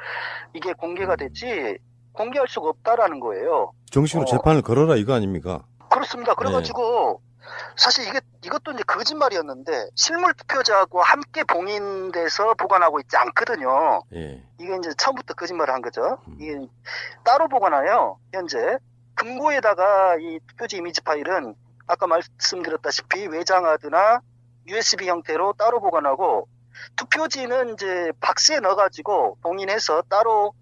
이게 공개가 되지 공개할 수가 없다라는 거예요. 정식으로 재판을 걸어라 이거 아닙니까? 그렇습니다. 그래가지고 사실 이것도 이제 거짓말이었는데 실물 투표자하고 함께 봉인돼서 보관하고 있지 않거든요. 예. 이게 이제 처음부터 거짓말을 한 거죠. 이게 따로 보관해요. 현재 금고에다가 이 투표지 이미지 파일은 아까 말씀드렸다시피 외장하드나 USB 형태로 따로 보관하고 투표지는 이제 박스에 넣어가지고 봉인해서 따로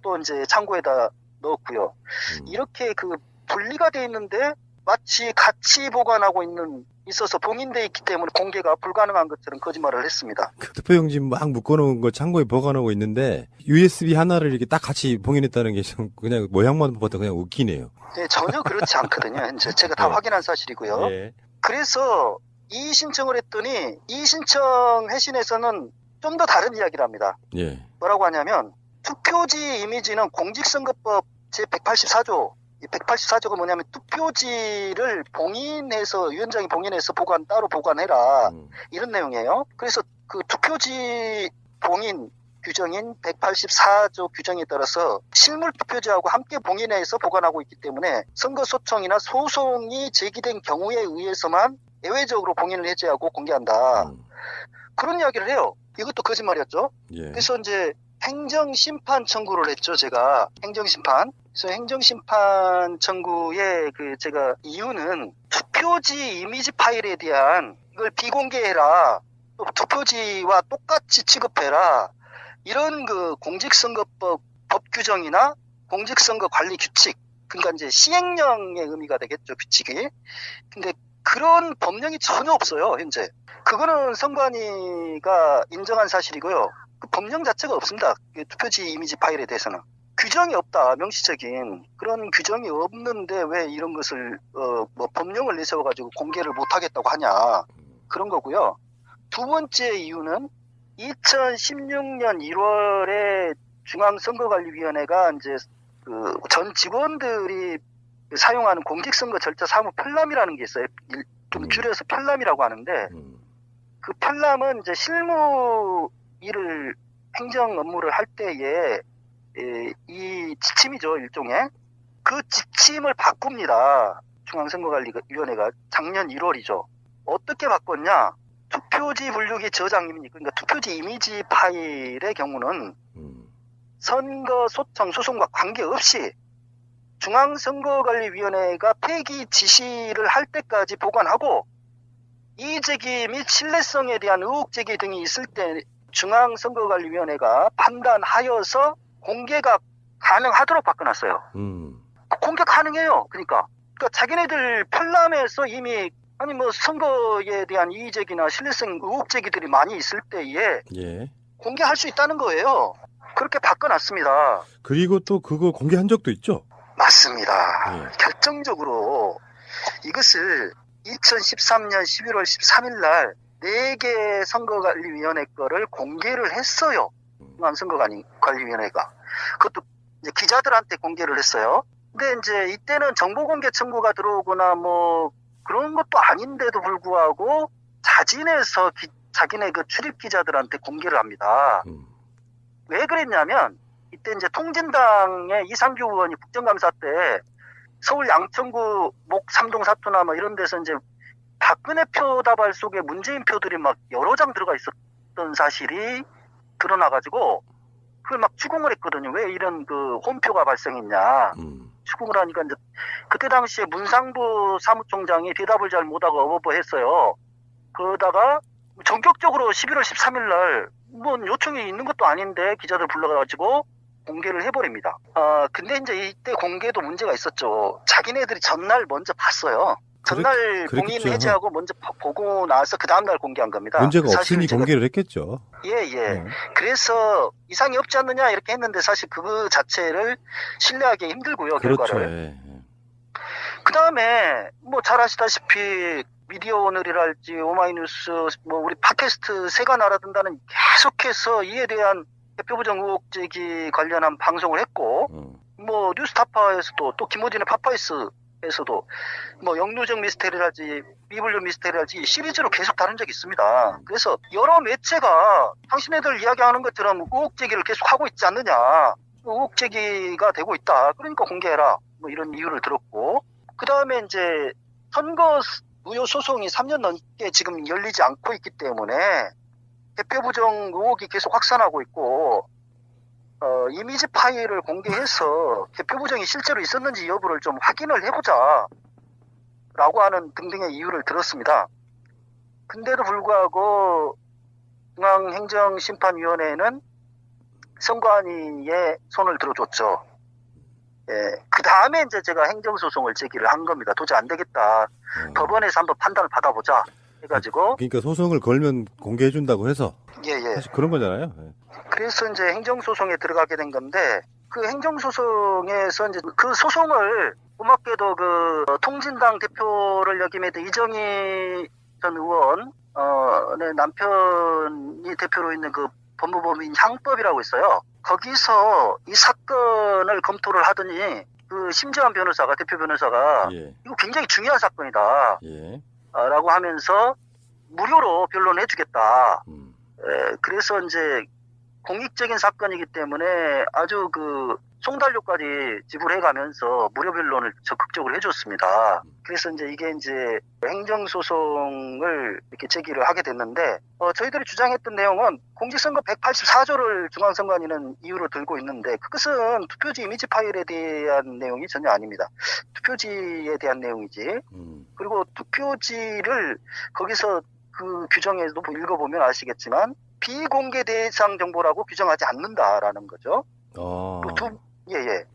또 이제 창고에다 넣었고요. 이렇게 그 분리가 돼 있는데 마치 같이 보관하고 있어서 봉인돼 있기 때문에 공개가 불가능한 것처럼 거짓말을 했습니다. 투표용지 막 묶어놓은 거 창고에 보관하고 있는데 USB 하나를 이렇게 딱 같이 봉인했다는 게 좀 그냥 모양만 봐도 그냥 웃기네요. 네, 전혀 그렇지 않거든요. 이제 제가 다 확인한 사실이고요. 예. 그래서 이의 신청을 했더니 이의 신청 회신에서는 좀 더 다른 이야기를 합니다. 예. 뭐라고 하냐면 투표지 이미지는 공직선거법 제184조 184조가 뭐냐면 투표지를 봉인해서 위원장이 봉인해서 따로 보관해라 이런 내용이에요. 그래서 그 투표지 봉인 규정인 184조 규정에 따라서 실물 투표지하고 함께 봉인해서 보관하고 있기 때문에 선거소청이나 소송이 제기된 경우에 의해서만 예외적으로 봉인을 해제하고 공개한다. 그런 이야기를 해요. 이것도 거짓말이었죠. 예. 그래서 이제 행정심판 청구를 했죠, 제가. 행정심판. 그래서 행정심판 청구의 제가 이유는 투표지 이미지 파일에 대한 이걸 비공개해라. 또 투표지와 똑같이 취급해라. 이런 공직선거법 법 규정이나 공직선거 관리 규칙. 그러니까 이제 시행령의 의미가 되겠죠, 규칙이. 근데 그런 법령이 전혀 없어요, 현재. 그거는 선관위가 인정한 사실이고요. 그 법령 자체가 없습니다. 투표지 이미지 파일에 대해서는. 규정이 없다, 명시적인. 그런 규정이 없는데 왜 이런 것을, 법령을 내세워가지고 공개를 못하겠다고 하냐. 그런 거고요. 두 번째 이유는 2016년 1월에 중앙선거관리위원회가 이제 전 직원들이 사용하는 공직선거 절차 사무 편람이라는 게 있어요. 좀 줄여서 편람이라고 하는데, 그 편람은 이제 실무 일을, 행정 업무를 할 때에, 이 지침이죠, 일종의. 그 지침을 바꿉니다. 중앙선거관리위원회가 작년 1월이죠. 어떻게 바꿨냐? 투표지 분류기 저장입니까? 그러니까 투표지 이미지 파일의 경우는 선거 소청 소송과 관계없이 중앙선거관리위원회가 폐기 지시를 할 때까지 보관하고 이의제기 및 신뢰성에 대한 의혹제기 등이 있을 때 중앙선거관리위원회가 판단하여서 공개가 가능하도록 바꿔놨어요. 공개 가능해요. 그러니까 자기네들 편람에서 이미 선거에 대한 이의제기나 신뢰성 의혹제기들이 많이 있을 때에 예. 공개할 수 있다는 거예요. 그렇게 바꿔놨습니다. 그리고 또 그거 공개한 적도 있죠? 맞습니다. 예. 결정적으로 이것을 2013년 11월 13일 날 4개 선거관리위원회 거를 공개를 했어요. 중앙선거관리위원회가. 그것도 이제 기자들한테 공개를 했어요. 근데 이제 이때는 정보공개 청구가 들어오거나 그런 것도 아닌데도 불구하고 자진해서 자기네 출입 기자들한테 공개를 합니다. 왜 그랬냐면 이때 이제 통진당의 이상규 의원이 국정감사 때 서울 양천구 목 3동 사투나 이런 데서 이제 박근혜 표 다발 속에 문재인 표들이 여러 장 들어가 있었던 사실이 드러나가지고 그걸 추궁을 했거든요. 왜 이런 홈표가 발생했냐. 추궁을 하니까 이제 그때 당시에 문상부 사무총장이 대답을 잘 못하고 어버버했어요. 그러다가 전격적으로 11월 13일 날 요청이 있는 것도 아닌데 기자들 불러가지고 공개를 해버립니다. 근데 이제 이때 공개도 문제가 있었죠. 자기네들이 전날 먼저 봤어요. 전날 공인 해제하고 먼저 보고 나서 그 다음날 공개한 겁니다. 문제가 없으니 공개를 했겠죠. 예. 그래서 이상이 없지 않느냐 이렇게 했는데 사실 그거 자체를 신뢰하기 힘들고요. 그렇죠. 결과를. 그 다음에 잘 아시다시피 미디어 오늘이랄지 오마이뉴스 우리 팟캐스트 새가 날아든다는 계속해서 이에 대한 대표부정 의혹 제기 관련한 방송을 했고 뉴스타파에서도 또 김호진의 파파이스에서도 영루정 미스테리랄지 미블루 미스테리랄지 시리즈로 계속 다룬 적이 있습니다. 그래서 여러 매체가 당신네들 이야기하는 것처럼 의혹 제기를 계속 하고 있지 않느냐, 의혹 제기가 되고 있다, 그러니까 공개해라, 이런 이유를 들었고, 그 다음에 이제 선거 무효 소송이 3년 넘게 지금 열리지 않고 있기 때문에 대표 부정 의혹이 계속 확산하고 있고, 이미지 파일을 공개해서 대표 부정이 실제로 있었는지 여부를 좀 확인을 해보자 라고 하는 등등의 이유를 들었습니다. 근데도 불구하고 중앙행정심판위원회는 선관위에 손을 들어줬죠. 예, 그 다음에 이제 제가 행정소송을 제기를 한 겁니다. 도저히 안 되겠다. 법원에서 한번 판단을 받아보자 해가지고. 그러니까 소송을 걸면 공개해준다고 해서. 예. 사실 그런 거잖아요. 예. 그래서 이제 행정소송에 들어가게 된 건데, 그 행정소송에서 이제 그 소송을 고맙게도 통진당 대표를 역임했던 이정희 전 의원, 네, 남편이 대표로 있는 법무법인 향법이라고 있어요. 거기서 이 사건을 검토를 하더니 심재환 변호사가, 대표 변호사가 이거 굉장히 중요한 사건이다 라고 하면서 무료로 변론을 해주겠다. 그래서 이제 공익적인 사건이기 때문에 아주 그 송달료까지 지불해가면서 무료 변론을 적극적으로 해줬습니다. 그래서 이게 행정소송을 이렇게 제기를 하게 됐는데, 저희들이 주장했던 내용은 공직선거 184조를 중앙선관위는 이유로 들고 있는데, 그것은 투표지 이미지 파일에 대한 내용이 전혀 아닙니다. 투표지에 대한 내용이지. 그리고 투표지를 거기서 그 규정에도 읽어보면 아시겠지만, 비공개 대상 정보라고 규정하지 않는다라는 거죠.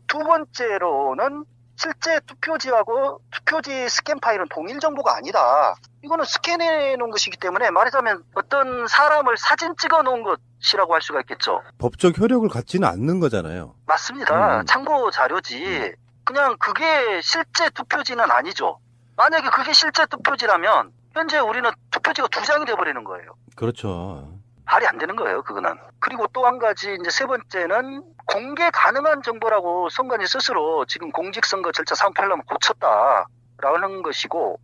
두 번째로는 실제 투표지하고 투표지 스캔 파일은 동일 정보가 아니다. 이거는 스캔해 놓은 것이기 때문에 말하자면 어떤 사람을 사진 찍어 놓은 것이라고 할 수가 있겠죠. 법적 효력을 갖지는 않는 거잖아요. 맞습니다. 참고 자료지. 그냥 그게 실제 투표지는 아니죠. 만약에 그게 실제 투표지라면 현재 우리는 투표지가 2장이 돼버리는 거예요. 그렇죠. 말이 안 되는 거예요, 그거는. 그리고 또 한 가지, 세 번째는 공개 가능한 정보라고 선관위 스스로 지금 공직선거 절차 사무편을 고쳤다라는 것이고,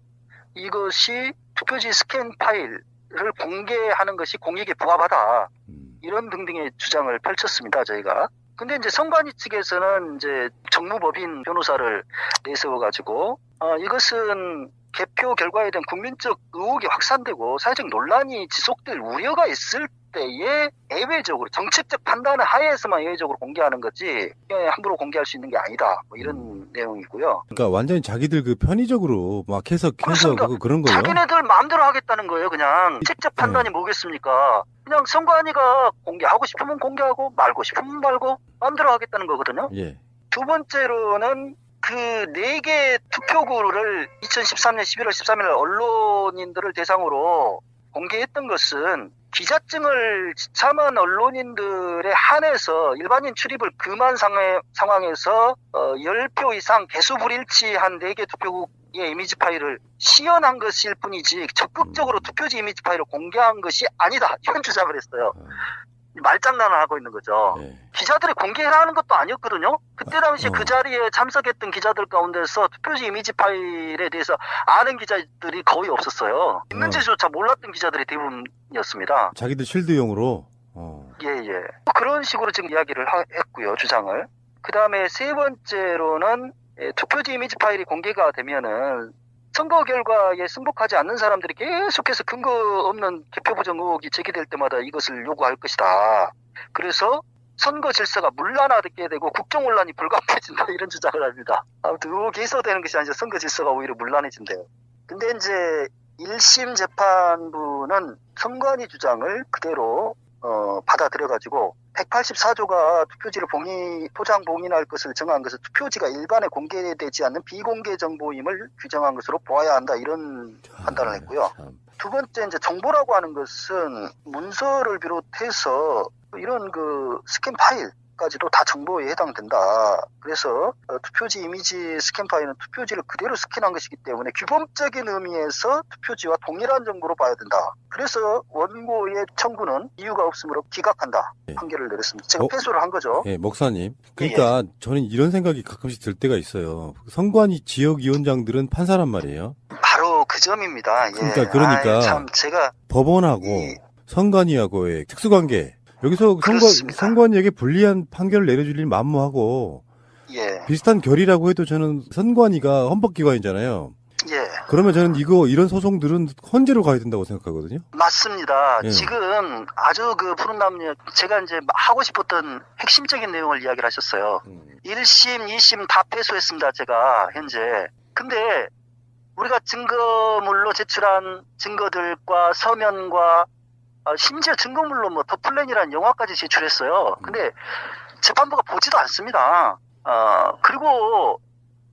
이것이 투표지 스캔 파일을 공개하는 것이 공익에 부합하다. 이런 등등의 주장을 펼쳤습니다, 저희가. 근데 선관위 측에서는 정무법인 변호사를 내세워가지고, 이것은 개표 결과에 대한 국민적 의혹이 확산되고 사회적 논란이 지속될 우려가 있을 때에 예외적으로 정책적 판단을 하에서만 예외적으로 공개하는 거지 함부로 공개할 수 있는 게 아니다. 이런 내용이고요. 그러니까 완전히 자기들 그 편의적으로 막 해서 그런 거예요. 자기네들 마음대로 하겠다는 거예요. 그냥 직접 판단이 뭐겠습니까? 그냥 선관위가 공개하고 싶으면 공개하고 말고 싶으면 말고 마음대로 하겠다는 거거든요. 예. 두 번째로는 그 4개 투표구를 2013년 11월 13일 언론인들을 대상으로 공개했던 것은 기자증을 지참한 언론인들에 한해서 일반인 출입을 금한 상황에서 10표 이상 개수 불일치한 4개 투표구의 이미지 파일을 시연한 것일 뿐이지 적극적으로 투표지 이미지 파일을 공개한 것이 아니다. 이런 주장을 했어요. 말장난을 하고 있는 거죠. 기자들이 공개하는 것도 아니었거든요. 그때 당시 그 자리에 참석했던 기자들 가운데서 투표지 이미지 파일에 대해서 아는 기자들이 거의 없었어요. 있는지조차 몰랐던 기자들이 대부분이었습니다. 자기들 실드용으로? 예. 그런 식으로 지금 이야기를 했고요, 주장을. 그 다음에 세 번째로는 투표지 이미지 파일이 공개가 되면은 선거 결과에 승복하지 않는 사람들이 계속해서 근거 없는 개표 부정 의혹이 제기될 때마다 이것을 요구할 것이다. 그래서 선거 질서가 문란화되게 되고 국정혼란이 불가피해진다 이런 주장을 합니다. 아무튼 의혹이 있어되는 것이 아니라 선거 질서가 오히려 문란해진대요. 근데 1심 재판부는 선관위 주장을 그대로 받아들여가지고 184조가 투표지를 포장 봉인할 것을 정한 것은 투표지가 일반에 공개되지 않는 비공개 정보임을 규정한 것으로 보아야 한다 이런 판단을 했고요. 두 번째 정보라고 하는 것은 문서를 비롯해서 이런 그 스캔 파일까지도 다 정보에 해당된다. 그래서 투표지 이미지 스캔 파일은 투표지를 그대로 스캔한 것이기 때문에 규범적인 의미에서 투표지와 동일한 정보로 봐야 된다. 그래서 원고의 청구는 이유가 없으므로 기각한다. 판결을 내렸습니다. 제가 패소를 한 거죠. 예, 목사님. 그러니까 저는 이런 생각이 가끔씩 들 때가 있어요. 선관위 지역위원장들은 판사란 말이에요. 바로 그 점입니다. 그러니까 참 제가 법원하고 선관위하고의 특수관계 여기서 선관위에게 불리한 판결을 내려줄 일 만무하고 비슷한 결이라고 해도 저는 선관위가 헌법기관이잖아요. 그러면 저는 이런 소송들은 헌재로 가야 된다고 생각하거든요. 맞습니다. 지금 아주 그 푸른 남녀 제가 하고 싶었던 핵심적인 내용을 이야기를 하셨어요. 1심, 2심 다 패소했습니다. 제가 현재. 근데 우리가 증거물로 제출한 증거들과 서면과 심지어 증거물로 더 플랜이라는 영화까지 제출했어요. 근데 재판부가 보지도 않습니다. 그리고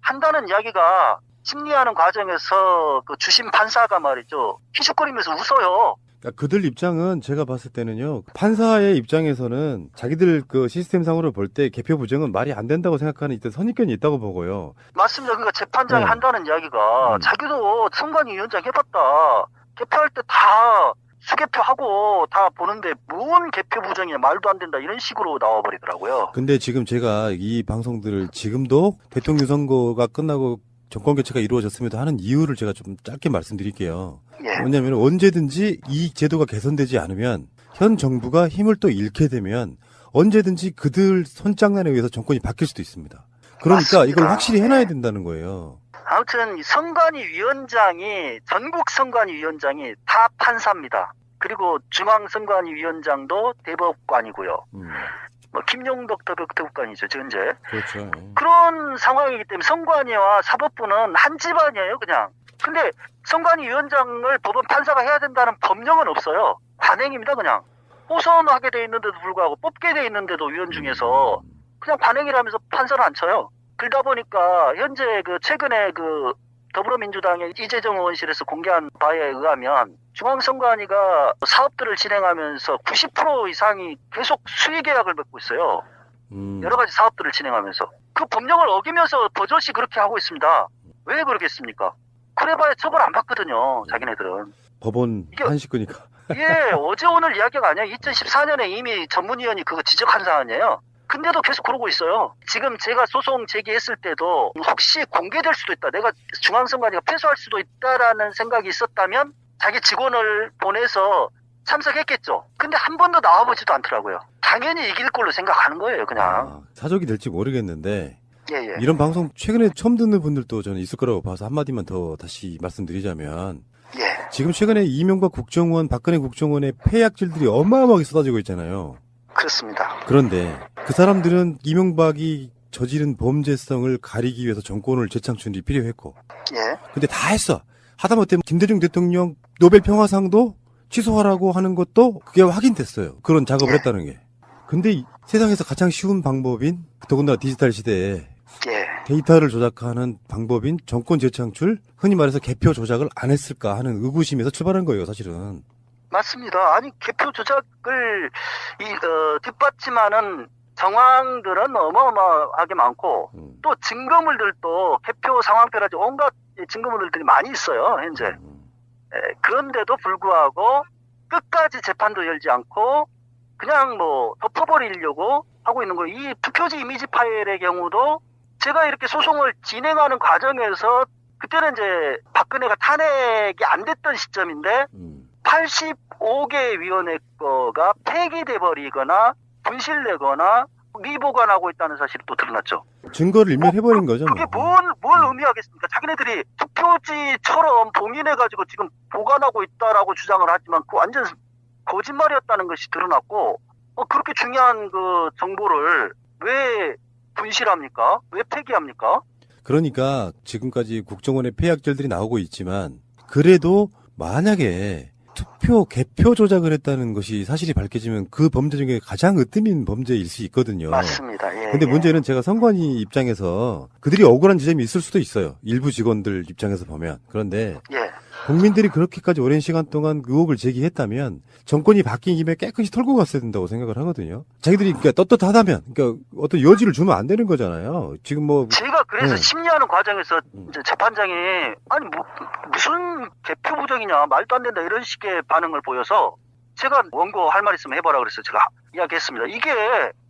한다는 이야기가 심리하는 과정에서 그 주심 판사가 말이죠. 희죽거리면서 웃어요. 그러니까 그들 입장은 제가 봤을 때는요. 판사의 입장에서는 자기들 그 시스템상으로 볼 때 개표 부정은 말이 안 된다고 생각하는 이때 선입견이 있다고 보고요. 맞습니다. 그러니까 재판장이 한다는 이야기가 자기도 선관위원장 해봤다. 개표할 때 다 수개표하고 다 보는데 뭔 개표 부정이야 말도 안 된다 이런 식으로 나와버리더라고요. 근데 지금 제가 이 방송들을 지금도 대통령 선거가 끝나고 정권 교체가 이루어졌음에도 하는 이유를 제가 좀 짧게 말씀드릴게요. 왜냐하면 언제든지 이 제도가 개선되지 않으면 현 정부가 힘을 또 잃게 되면 언제든지 그들 손장난에 의해서 정권이 바뀔 수도 있습니다. 그러니까 맞습니다. 이걸 확실히 해놔야 된다는 거예요. 아무튼 선관위원장이 전국 선관위원장이 다 판사입니다. 그리고 중앙선관위원장도 대법관이고요. 뭐 김용덕 대법관이죠, 현재. 그렇죠. 그런 상황이기 때문에 선관위와 사법부는 한 집안이에요, 그냥. 근데 선관위원장을 법원 판사가 해야 된다는 법령은 없어요. 관행입니다, 그냥. 호선하게 돼 있는데도 불구하고 뽑게 돼 있는데도 위원 중에서 그냥 관행이라면서 판사를 안 쳐요. 그러다 보니까 현재 최근에 더불어민주당의 이재정 의원실에서 공개한 바에 의하면 중앙선관위가 사업들을 진행하면서 90% 이상이 계속 수의 계약을 맺고 있어요. 여러 가지 사업들을 진행하면서. 그 법령을 어기면서 버젓이 그렇게 하고 있습니다. 왜 그러겠습니까? 그래봐야 처벌 안 받거든요, 자기네들은. 법원 한 식구니까. 예, 어제 오늘 이야기가 아니에요. 2014년에 이미 전문위원이 그거 지적한 사안이에요. 근데도 계속 그러고 있어요. 지금 제가 소송 제기했을 때도 혹시 공개될 수도 있다. 내가 중앙선관위가 패소할 수도 있다라는 생각이 있었다면 자기 직원을 보내서 참석했겠죠. 근데 한 번도 나와보지도 않더라고요. 당연히 이길 걸로 생각하는 거예요, 그냥. 사족이 될지 모르겠는데 예. 이런 방송 최근에 처음 듣는 분들도 저는 있을 거라고 봐서 한마디만 더 다시 말씀드리자면 예. 지금 최근에 이명박 국정원, 박근혜 국정원의 폐약질들이 어마어마하게 쏟아지고 있잖아요. 그렇습니다. 그런데 그 사람들은 이명박이 저지른 범죄성을 가리기 위해서 정권을 재창출이 필요했고 예. 근데 다 했어. 하다못해 김대중 대통령 노벨 평화상도 취소하라고 하는 것도 그게 확인됐어요. 그런 작업을 했다는 게. 근데 세상에서 가장 쉬운 방법인 더군다나 디지털 시대에 데이터를 조작하는 방법인 정권 재창출, 흔히 말해서 개표 조작을 안 했을까 하는 의구심에서 출발한 거예요, 사실은. 맞습니다. 아니, 개표 조작을 뒷받침하는 정황들은 어마어마하게 많고 또 증거물들도 개표 상황표라든지 온갖 증거물들이 많이 있어요, 현재. 그런데도 불구하고 끝까지 재판도 열지 않고 그냥 덮어버리려고 하고 있는 거예요. 이 투표지 이미지 파일의 경우도 제가 이렇게 소송을 진행하는 과정에서 그때는 이제 박근혜가 탄핵이 안 됐던 시점인데 85개 위원회 거가 폐기돼 버리거나 분실되거나 미보관하고 있다는 사실이 또 드러났죠. 증거를 인멸해버린 거죠. 그게 뭘 의미하겠습니까? 자기네들이 투표지처럼 봉인해가지고 지금 보관하고 있다라고 주장을 하지만 그 완전 거짓말이었다는 것이 드러났고 그렇게 중요한 그 정보를 왜 분실합니까? 왜 폐기합니까? 그러니까 지금까지 국정원의 폐약들이 나오고 있지만 그래도 만약에 개표 조작을 했다는 것이 사실이 밝혀지면 그 범죄 중에 가장 으뜸인 범죄일 수 있거든요. 맞습니다. 예, 근데 문제는 제가 선관위 입장에서 그들이 억울한 지점이 있을 수도 있어요. 일부 직원들 입장에서 보면. 그런데 국민들이 그렇게까지 오랜 시간 동안 의혹을 제기했다면 정권이 바뀐 김에 깨끗이 털고 갔어야 된다고 생각을 하거든요. 자기들이 떳떳하다면 어떤 여지를 주면 안 되는 거잖아요. 지금 제가 그래서 심리하는 과정에서 이제 재판장이 아니 무슨 개표 부정이냐 말도 안 된다 이런 식의 반응을 보여서 제가 원고 할 말 있으면 해봐라 그랬어요. 제가 이야기했습니다. 이게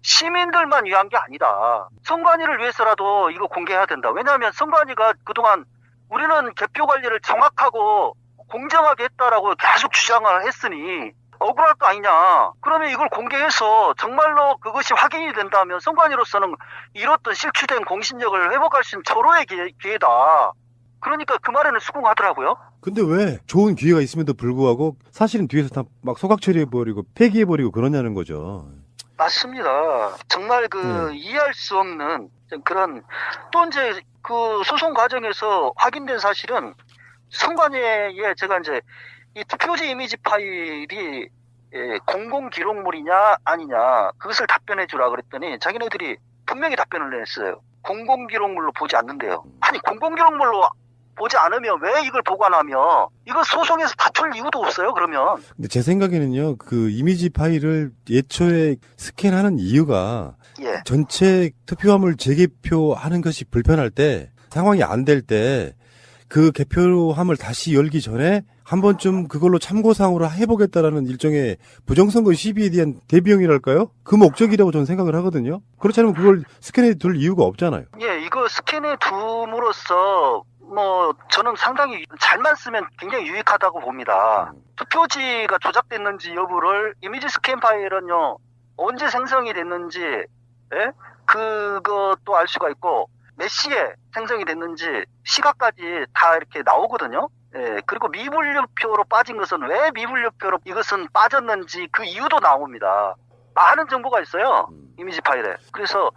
시민들만 위한 게 아니다. 선관위를 위해서라도 이거 공개해야 된다. 왜냐하면 선관위가 그동안 우리는 개표 관리를 정확하고 공정하게 했다라고 계속 주장을 했으니 억울할 거 아니냐. 그러면 이걸 공개해서 정말로 그것이 확인이 된다면 선관위로서는 잃었던 실추된 공신력을 회복할 수 있는 절호의 기회다. 그러니까 그 말에는 수긍하더라고요. 근데 왜 좋은 기회가 있음에도 불구하고 사실은 뒤에서 다 막 소각 처리해버리고 폐기해버리고 그러냐는 거죠. 맞습니다. 정말 이해할 수 없는 그런 또 이제 그 소송 과정에서 확인된 사실은 선관위에 제가 이제 이 투표지 이미지 파일이 공공 기록물이냐 아니냐 그것을 답변해 주라 그랬더니 자기네들이 분명히 답변을 냈어요. 공공 기록물로 보지 않는데요. 아니 공공 기록물로 보지 않으면 왜 이걸 보관하며 이거 소송에서 다툴 이유도 없어요. 그러면. 근데 제 생각에는요. 그 이미지 파일을 예초에 스캔하는 이유가 전체 투표함을 재개표하는 것이 불편할 때 상황이 안 될 때 그 개표함을 다시 열기 전에 한 번쯤 그걸로 참고사항으로 해보겠다라는 일종의 부정선거 시비에 대한 대비용이랄까요? 그 목적이라고 저는 생각을 하거든요. 그렇지 않으면 그걸 스캔해 둘 이유가 없잖아요. 예, 이거 스캔해 둠으로써 저는 상당히 잘만 쓰면 굉장히 유익하다고 봅니다. 투표지가 조작됐는지 여부를 이미지 스캔 파일은요, 언제 생성이 됐는지, 예? 그것도 알 수가 있고, 몇 시에 생성이 됐는지, 시각까지 다 이렇게 나오거든요. 예, 그리고 미분류표로 빠진 것은 왜 미분류표로 이것은 빠졌는지 그 이유도 나옵니다. 많은 정보가 있어요. 이미지 파일에. 그래서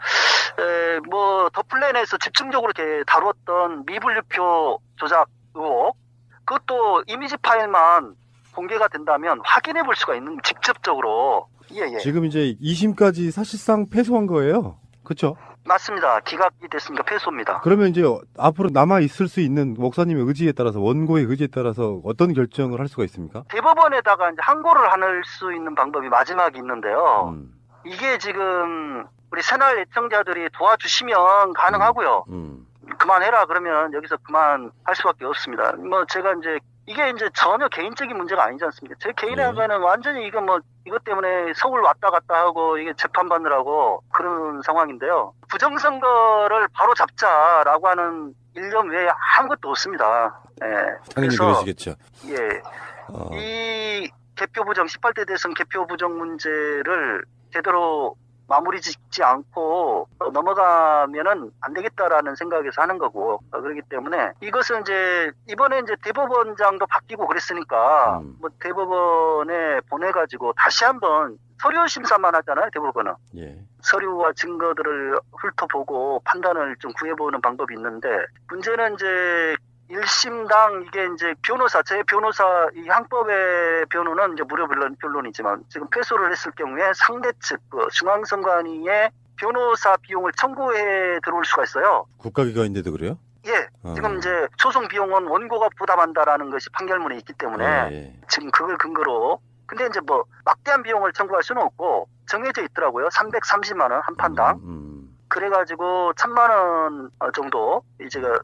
더 플랜에서 집중적으로 이렇게 다루었던 미분류표 조작 의혹, 그것도 이미지 파일만 공개가 된다면 확인해 볼 수가 있는, 직접적으로. 예. 지금 이제 2심까지 사실상 패소한 거예요. 그렇죠? 맞습니다. 기각이 됐으니까 패소입니다. 그러면 이제 앞으로 남아 있을 수 있는 목사님의 의지에 따라서, 원고의 의지에 따라서 어떤 결정을 할 수가 있습니까? 대법원에다가 이제 항고를 할 수 있는 방법이 마지막에 있는데요. 이게 지금 우리 새날 애청자들이 도와주시면 가능하고요. 그만해라 그러면 여기서 그만할 수밖에 없습니다. 제가 이게 전혀 개인적인 문제가 아니지 않습니까? 제 개인에게는 완전히 이것 때문에 서울 왔다 갔다 하고 이게 재판받느라고 그런 상황인데요. 부정선거를 바로 잡자라고 하는 일념 외에 아무것도 없습니다. 예. 당연히 그러시겠죠. 예. 이 개표 부정, 18대 대선 개표 부정 문제를 제대로 마무리 짓지 않고 넘어가면은 안 되겠다라는 생각에서 하는 거고, 그렇기 때문에 이것은 이번에 대법원장도 바뀌고 그랬으니까 대법원에 보내가지고 다시 한번 서류 심사만 하잖아요, 대법원은. 예. 서류와 증거들을 훑어보고 판단을 좀 구해보는 방법이 있는데, 문제는 1심당 이게 변호사, 제 변호사, 이 항법의 변호는 무료 변론이지만 지금 패소를 했을 경우에 상대 측, 중앙선관위에 변호사 비용을 청구해 들어올 수가 있어요. 국가기관인데도 그래요? 예. 지금 소송 비용은 원고가 부담한다라는 것이 판결문에 있기 때문에 지금 그걸 근거로. 근데 막대한 비용을 청구할 수는 없고 정해져 있더라고요. 330만 원 한 판당. 그래가지고 1,000만 원 정도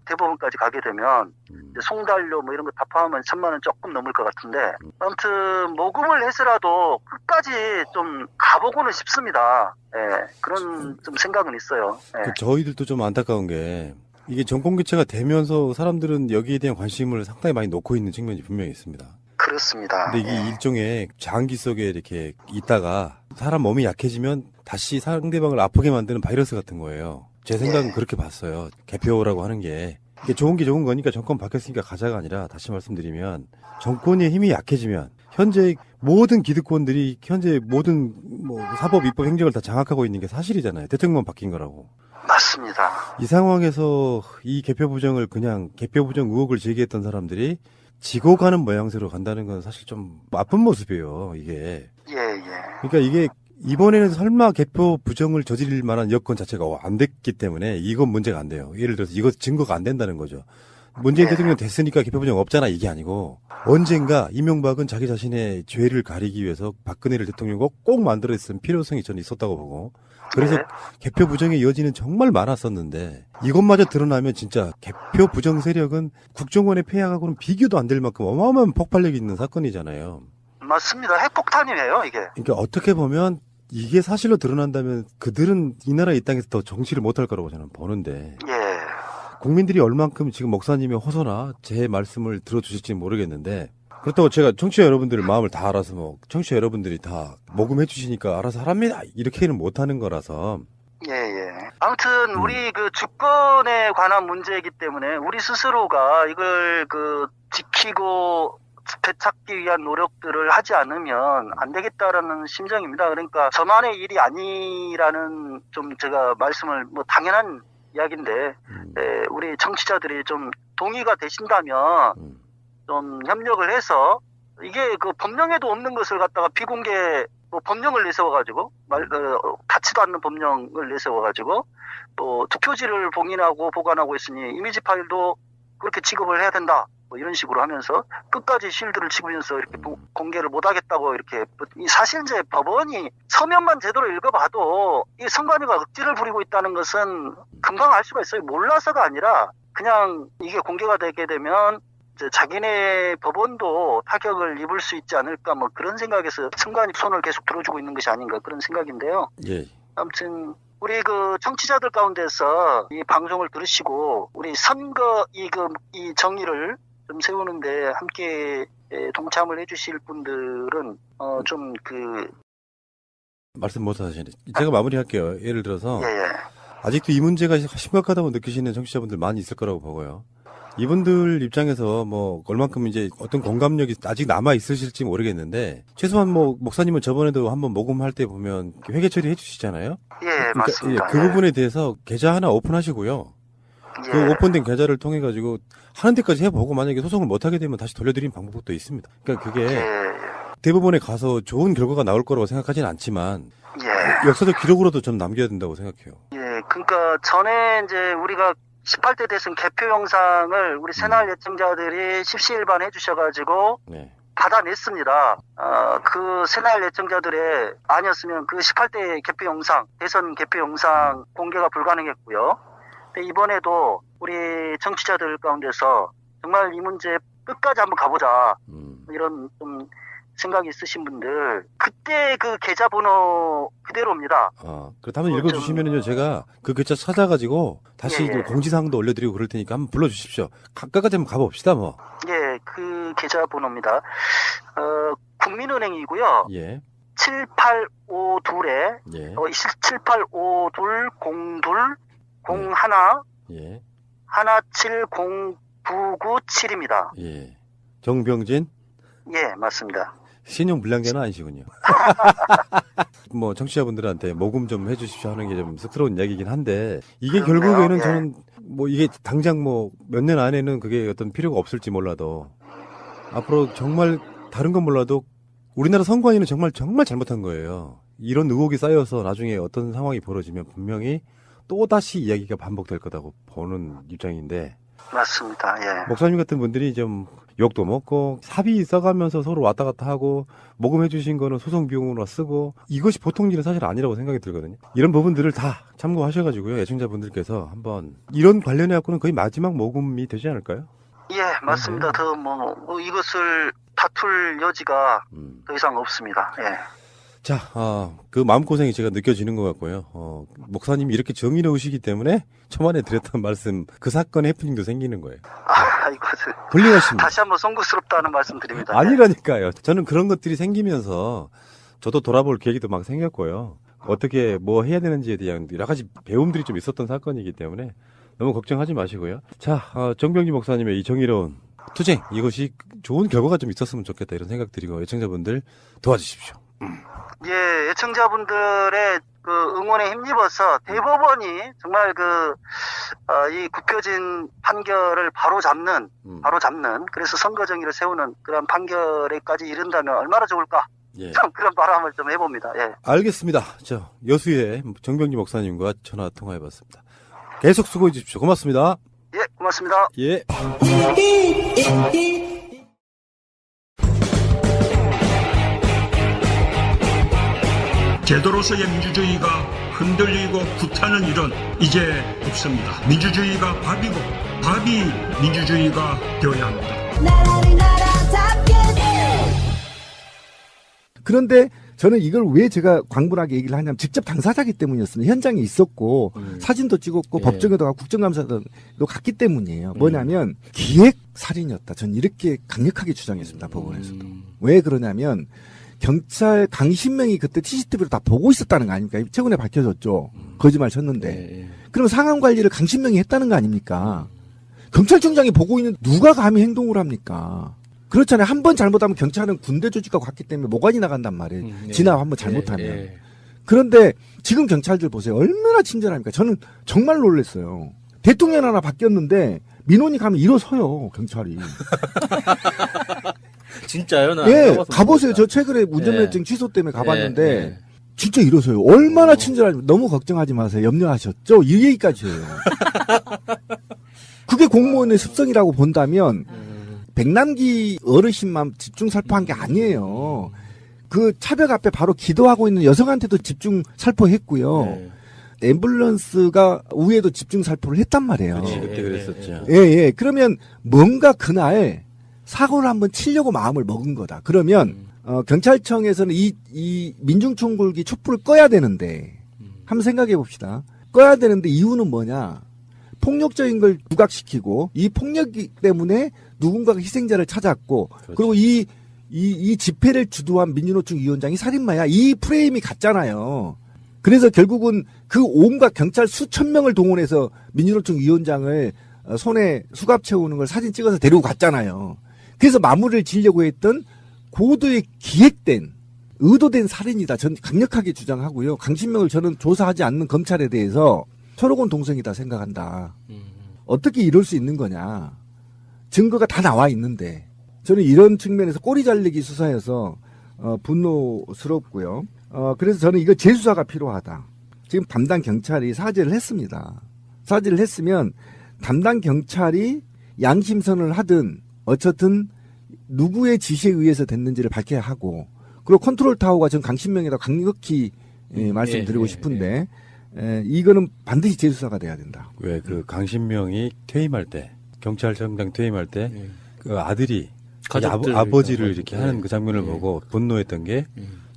대법원까지 가게 되면 송달료 이런 거 다 포함하면 1,000만 원 조금 넘을 것 같은데, 아무튼 모금을 해서라도 끝까지 좀 가보고는 싶습니다. 예, 그런 좀 생각은 있어요. 예. 저희들도 좀 안타까운 게, 이게 정권 교체가 되면서 사람들은 여기에 대한 관심을 상당히 많이 놓고 있는 측면이 분명히 있습니다. 그렇습니다. 근데 이게 일종의 장기 속에 이렇게 있다가 사람 몸이 약해지면 다시 상대방을 아프게 만드는 바이러스 같은 거예요. 제 생각은 그렇게 봤어요. 개표라고 하는 게. 이게 좋은 게 좋은 거니까 정권 바뀌었으니까 가자가 아니라, 다시 말씀드리면 정권의 힘이 약해지면 현재 모든 기득권들이 현재 모든 사법, 입법, 행정을 다 장악하고 있는 게 사실이잖아요. 대통령만 바뀐 거라고. 맞습니다. 이 상황에서 이 개표 부정을 그냥 개표 부정 의혹을 제기했던 사람들이 지고 가는 모양새로 간다는 건 사실 좀 아픈 모습이에요, 이게. 예. 그러니까 이게 이번에는 설마 개표 부정을 저지를 만한 여건 자체가 안 됐기 때문에 이건 문제가 안 돼요. 예를 들어서 이거 증거가 안 된다는 거죠. 문재인 대통령 됐으니까 개표 부정 없잖아, 이게 아니고, 언젠가 이명박은 자기 자신의 죄를 가리기 위해서 박근혜를 대통령으로 꼭 만들어냈을 필요성이 저는 있었다고 보고, 그래서 개표 부정의 여지는 정말 많았었는데 이것마저 드러나면 진짜 개표 부정 세력은 국정원의 폐하하고는 비교도 안 될 만큼 어마어마한 폭발력이 있는 사건이잖아요. 맞습니다. 핵폭탄이에요, 이게. 그러니까 어떻게 보면 이게 사실로 드러난다면 그들은 이 나라 이 땅에서 더 정치를 못할 거라고 저는 보는데, 국민들이 얼만큼 지금 목사님의 호소나 제 말씀을 들어주실지 모르겠는데, 그렇다고 제가 청취자 여러분들의 마음을 다 알아서 청취자 여러분들이 다 모금해 주시니까 알아서 하랍니다 이렇게는 못하는 거라서. 아무튼 우리 주권에 관한 문제이기 때문에 우리 스스로가 이걸 지키고 되찾기 위한 노력들을 하지 않으면 안 되겠다라는 심정입니다. 그러니까 저만의 일이 아니라는 좀 제가 말씀을 당연한 이야기인데, 우리 청취자들이 좀 동의가 되신다면 좀 협력을 해서, 이게 법령에도 없는 것을 갖다가 비공개 법령을 내세워가지고 닿지도 않는 법령을 내세워가지고 투표지를 봉인하고 보관하고 있으니 이미지 파일도 그렇게 취급을 해야 된다, 이런 식으로 하면서 끝까지 실드를 치면서 이렇게 공개를 못하겠다고 이렇게. 사실 법원이 서면만 제대로 읽어봐도 이 선관위가 억지를 부리고 있다는 것은 금방 알 수가 있어요. 몰라서가 아니라 그냥 이게 공개가 되게 되면 자기네 법원도 타격을 입을 수 있지 않을까, 그런 생각에서 선관위 손을 계속 들어주고 있는 것이 아닌가, 그런 생각인데요. 아무튼 우리 그 청취자들 가운데서 이 방송을 들으시고 우리 선거 이 정의를 좀 세우는데 함께 동참을 해주실 분들은 좀 말씀 못 하시네. 제가 마무리할게요. 예를 들어서 예. 아직도 이 문제가 심각하다고 느끼시는 청취자분들 많이 있을 거라고 보고요. 이분들 입장에서 뭐 얼만큼 이제 어떤 공감력이 아직 남아 있으실지 모르겠는데 최소한 뭐 목사님은 저번에도 한번 녹음할 때 보면 회계 처리해 주시잖아요. 예, 맞습니다. 그 부분에 대해서 계좌 하나 오픈하시고요. 그 오픈된 계좌를 통해 가지고 하는 데까지 해보고 만약에 소송을 못 하게 되면 다시 돌려드리는 방법도 있습니다. 그러니까 그게 대법원에 가서 좋은 결과가 나올 거라고 생각하지는 않지만 역사적 기록으로도 좀 남겨야 된다고 생각해요. 예, 그러니까 전에 이제 우리가 18대 대선 개표 영상을 우리 새날 예청자들이 십시일반 해주셔가지고 받아냈습니다. 그 새날 예청자들의 아니었으면 그 18대 개표 영상, 대선 개표 영상 공개가 불가능했고요. 근데 이번에도 우리 정치자들 가운데서 정말 이 문제 끝까지 한번 가보자 이런 좀 생각이 있으신 분들 그때 그 계좌번호 그대로입니다. 그렇다면 읽어주시면은요 제가 그 계좌 찾아가지고 다시 공지사항도 올려드리고 그럴 테니까 한번 불러주십시오. 끝까지 한번 가봅시다 뭐. 예, 그 계좌번호입니다. 국민은행이고요. 7852에 78520201 170997입니다. 정병진? 예, 맞습니다. 신용 불량자는 아니시군요. 뭐 청취자분들한테 모금 좀 해주십시오 하는 게 좀 쑥스러운 이야기이긴 한데 이게 결국에는 저는 뭐 이게 당장 뭐 몇 년 안에는 그게 어떤 필요가 없을지 몰라도 앞으로 정말 다른 건 몰라도 우리나라 선관위는 정말 잘못한 거예요. 이런 의혹이 쌓여서 나중에 어떤 상황이 벌어지면 분명히 또다시 이야기가 반복될 거라고 보는 입장인데 맞습니다. 예. 목사님 같은 분들이 좀 욕도 먹고 사비 써가면서 서로 왔다 갔다 하고 모금해 주신 거는 소송 비용으로 쓰고 이것이 보통 일은 사실 아니라고 생각이 들거든요. 이런 부분들을 다 참고하셔가지고요. 애청자분들께서 한번 이런 관련해 갖고는 거의 마지막 모금이 되지 않을까요? 예, 맞습니다. 더 이것을 다툴 여지가 더 이상 없습니다. 예. 자, 그 마음고생이 제가 느껴지는 것 같고요. 목사님이 이렇게 정의로우시기 때문에 초반에 드렸던 말씀, 그 사건의 해프닝도 생기는 거예요. 이것을. 훌륭하십니다. 다시 한번 송구스럽다는 말씀 드립니다. 아니라니까요. 저는 그런 것들이 생기면서 저도 돌아볼 계기도 막 생겼고요. 어떻게 뭐 해야 되는지에 대한 여러 가지 배움들이 좀 있었던 사건이기 때문에 너무 걱정하지 마시고요. 자, 정병진 목사님의 이 정의로운 투쟁, 이것이 좋은 결과가 좀 있었으면 좋겠다 이런 생각 드리고 애청자분들 도와주십시오. 예, 애청자분들의 그 응원에 힘입어서 대법원이 정말 이 굽혀진 판결을 바로 잡는, 그래서 선거 정의를 세우는 그런 판결에까지 이른다면 얼마나 좋을까? 그런 바람을 좀 해봅니다. 예. 알겠습니다. 저 여수의 정병진 목사님과 전화 통화해봤습니다. 계속 수고해 주십시오. 고맙습니다. 예, 고맙습니다. 예. 제도로서의 민주주의가 흔들리고 구타는 일은 이제 없습니다. 민주주의가 밥이고 밥이 민주주의가 되어야 합니다. 그런데 저는 이걸 왜 제가 광분하게 얘기를 하냐면 직접 당사자기 때문이었습니다. 현장에 있었고 사진도 찍었고 법정에도 가고 국정감사도 갔기 때문이에요. 뭐냐면 기획살인이었다. 저는 이렇게 강력하게 주장했습니다. 법원에서도. 왜 그러냐면 경찰 강신명이 그때 CCTV로 다 보고 있었다는 거 아닙니까? 최근에 밝혀졌죠. 거짓말 쳤는데. 그럼 상황 관리를 강신명이 했다는 거 아닙니까? 경찰청장이 보고 있는 누가 감히 행동을 합니까? 그렇잖아요. 한 번 잘못하면 경찰은 군대 조직과 같기 때문에 모관이 나간단 말이에요. 지나 한번 잘못하면. 그런데 지금 경찰들 보세요. 얼마나 친절합니까? 저는 정말 놀랐어요. 대통령 하나 바뀌었는데 민원이 가면 일어서요. 경찰이. 진짜요? 나 예, 가보세요. 저 최근에 운전면허증 취소 때문에 가봤는데 진짜 일어서요. 얼마나 친절하지. 너무 걱정하지 마세요. 염려하셨죠? 이 얘기까지 해요. 그게 공무원의 습성이라고 본다면 백남기 어르신만 집중 살포한 게 아니에요. 그 차벽 앞에 바로 기도하고 있는 여성한테도 집중 살포했고요. 앰뷸런스가 우회도 집중 살포를 했단 말이에요. 그렇지, 그때 그랬었죠. 예. 그러면 뭔가 그날 사고를 한번 치려고 마음을 먹은 거다. 그러면 경찰청에서는 이 민중총궐기 촛불을 꺼야 되는데 한번 생각해 봅시다. 꺼야 되는데 이유는 뭐냐? 폭력적인 걸 부각시키고 이 폭력 때문에 누군가가 희생자를 찾았고 그렇죠. 그리고 이 집회를 주도한 민주노총 위원장이 살인마야. 이 프레임이 같잖아요. 그래서 결국은 그 온갖 경찰 수천 명을 동원해서 민주노총 위원장을 손에 수갑 채우는 걸 사진 찍어서 데리고 갔잖아요. 그래서 마무리를 지려고 했던 고도의 기획된 의도된 살인이다. 전 강력하게 주장하고요. 강신명을 저는 조사하지 않는 검찰에 대해서 철호군 동성이다 생각한다. 어떻게 이럴 수 있는 거냐. 증거가 다 나와 있는데 저는 이런 측면에서 꼬리 잘리기 수사에서 분노스럽고요. 그래서 저는 이거 재수사가 필요하다. 지금 담당 경찰이 사죄를 했습니다. 사죄를 했으면 담당 경찰이 양심선을 하든 어쨌든 누구의 지시에 의해서 됐는지를 밝혀야 하고 그리고 컨트롤 타워가 전 강신명이라고 강력히 말씀드리고 싶은데 이거는 반드시 재수사가 돼야 된다. 왜 그 강신명이 퇴임할 때 경찰청장 퇴임할 때 그 아들이 아버지를 이렇게 하는 그 장면을 보고 분노했던 게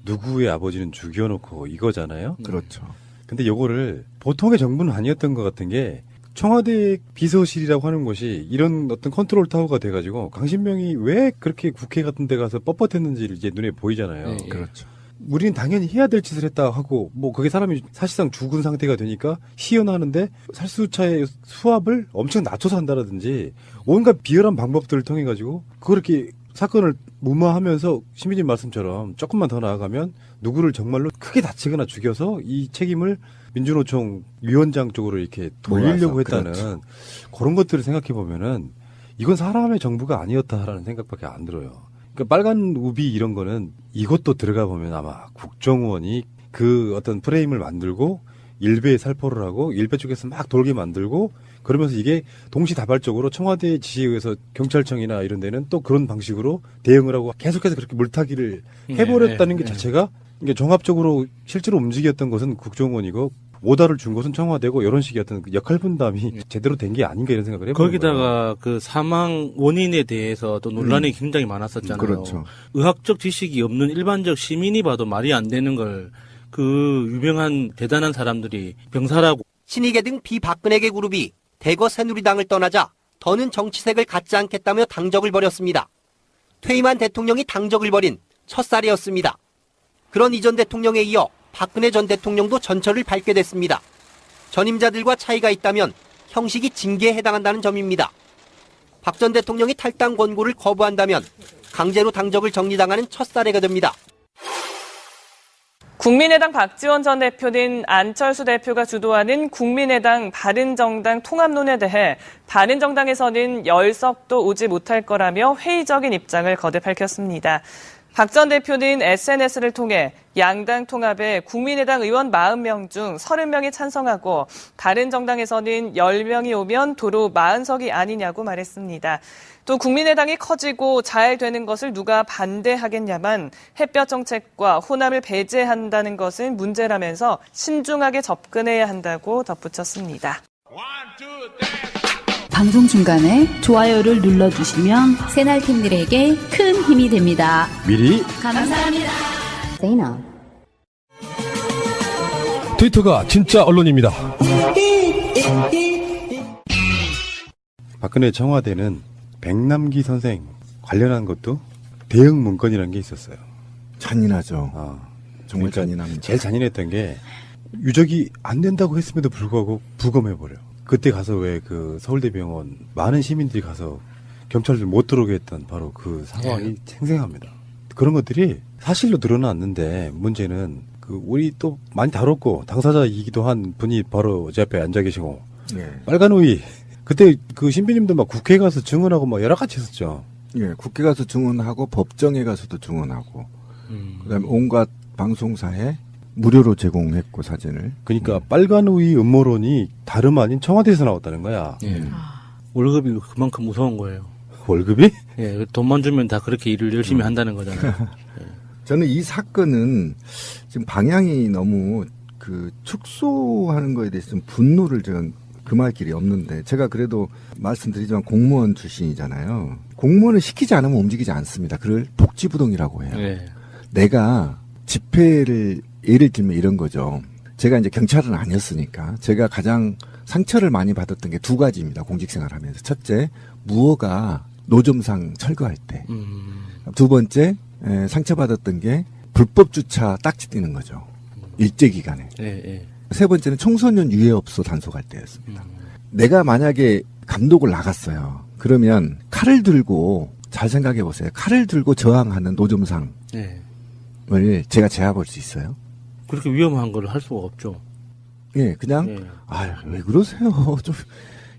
누구의 아버지는 죽여놓고 이거잖아요. 그렇죠. 근데 요거를 보통의 정부는 아니었던 것 같은 게 청와대 비서실이라고 하는 곳이 이런 어떤 컨트롤 타워가 돼가지고 강신명이 왜 그렇게 국회 같은 데 가서 뻣뻣했는지 이제 눈에 보이잖아요. 그렇죠. 우리는 당연히 해야 될 짓을 했다 하고 뭐 그게 사람이 사실상 죽은 상태가 되니까 시연하는데 살수차의 수압을 엄청 낮춰서 한다라든지 온갖 비열한 방법들을 통해 가지고 그렇게 사건을 무마하면서 시민님 말씀처럼 조금만 더 나아가면 누구를 정말로 크게 다치거나 죽여서 이 책임을 민주노총 위원장 쪽으로 이렇게 돌리려고 했다는 그렇죠. 그런 것들을 생각해 보면은 이건 사람의 정부가 아니었다라는 생각밖에 안 들어요. 그러니까 빨간 우비 이런 거는 이것도 들어가 보면 아마 국정원이 그 어떤 프레임을 만들고 일베에 살포를 하고 일베 쪽에서 막 돌게 만들고 그러면서 이게 동시다발적으로 청와대의 지시에 의해서 경찰청이나 이런 데는 또 그런 방식으로 대응을 하고 계속해서 그렇게 물타기를 해버렸다는 게 자체가 이게 종합적으로 실제로 움직였던 것은 국정원이고 오다를 준 것은 청와대고 이런 식의 어떤 역할 분담이 제대로 된 게 아닌가 이런 생각을 해보는 거예요. 거기다가 그 사망 원인에 대해서 또 논란이 굉장히 많았었잖아요. 그렇죠. 의학적 지식이 없는 일반적 시민이 봐도 말이 안 되는 걸 그 유명한 대단한 사람들이 병사라고 신이계 등 비박근혜계 그룹이 대거 새누리당을 떠나자 더는 정치색을 갖지 않겠다며 당적을 벌였습니다. 퇴임한 대통령이 당적을 벌인 첫살이었습니다. 그런 이전 대통령에 이어 박근혜 전 대통령도 전철을 밟게 됐습니다. 전임자들과 차이가 있다면 형식이 징계에 해당한다는 점입니다. 박 전 대통령이 탈당 권고를 거부한다면 강제로 당적을 정리당하는 첫 사례가 됩니다. 국민의당 박지원 전 대표는 안철수 대표가 주도하는 국민의당 바른정당 통합론에 대해 바른정당에서는 열석도 오지 못할 거라며 회의적인 입장을 거듭 밝혔습니다. 박 전 대표는 SNS를 통해 양당 통합에 국민의당 의원 40명 중 30명이 찬성하고 다른 정당에서는 10명이 오면 도로 40석이 아니냐고 말했습니다. 또 국민의당이 커지고 잘 되는 것을 누가 반대하겠냐만 햇볕 정책과 호남을 배제한다는 것은 문제라면서 신중하게 접근해야 한다고 덧붙였습니다. 방송 중간에 좋아요를 눌러주시면 새날팀들에게 큰 힘이 됩니다. 미리 감사합니다. 트위터가 진짜 언론입니다. 박근혜 청와대는 백남기 선생 관련한 것도 대응 문건이라는 게 있었어요. 잔인하죠. 정말 그러니까 잔인합니다. 제일 잔인했던 게 유적이 안 된다고 했음에도 불구하고 부검해버려. 그때 가서 왜 그 서울대병원 많은 시민들이 가서 경찰들 못 들어오게 했던 바로 그 상황이 생생합니다. 그런 것들이 사실로 드러났는데 문제는 그 우리 또 많이 다뤘고 당사자이기도 한 분이 바로 제 앞에 앉아 계시고 빨간 오이 그때 그 신비님도 막 국회에 가서 증언하고 막 여러 가지 했었죠. 예, 국회 가서 증언하고 법정에 가서도 증언하고 그다음에 온갖 방송사에 무료로 제공했고 사진을. 그러니까 빨간 오이 음모론이 다름 아닌 청와대에서 나왔다는 거야. 월급이 그만큼 무서운 거예요. 월급이? 예, 돈만 주면 다 그렇게 일을 열심히 한다는 거잖아요. 저는 이 사건은 지금 방향이 너무 그 축소하는 거에 대해서 좀 분노를 제가 금할 길이 없는데 제가 그래도 말씀드리지만 공무원 출신이잖아요. 공무원을 시키지 않으면 움직이지 않습니다. 그걸 복지부동이라고 해요. 내가 집회를 예를 들면 이런 거죠. 제가 이제 경찰은 아니었으니까 제가 가장 상처를 많이 받았던 게 두 가지입니다. 공직생활하면서. 첫째, 무허가 노점상 철거할 때. 두 번째, 상처받았던 게 불법 주차 딱지 띄는 거죠. 일제 기간에. 세 번째는 청소년 유해업소 단속할 때였습니다. 내가 만약에 감독을 나갔어요. 그러면 칼을 들고 잘 생각해 보세요. 칼을 들고 저항하는 노점상을 제가 제압할 수 있어요? 그렇게 위험한 걸 할 수가 없죠. 예, 그냥 왜 그러세요? 좀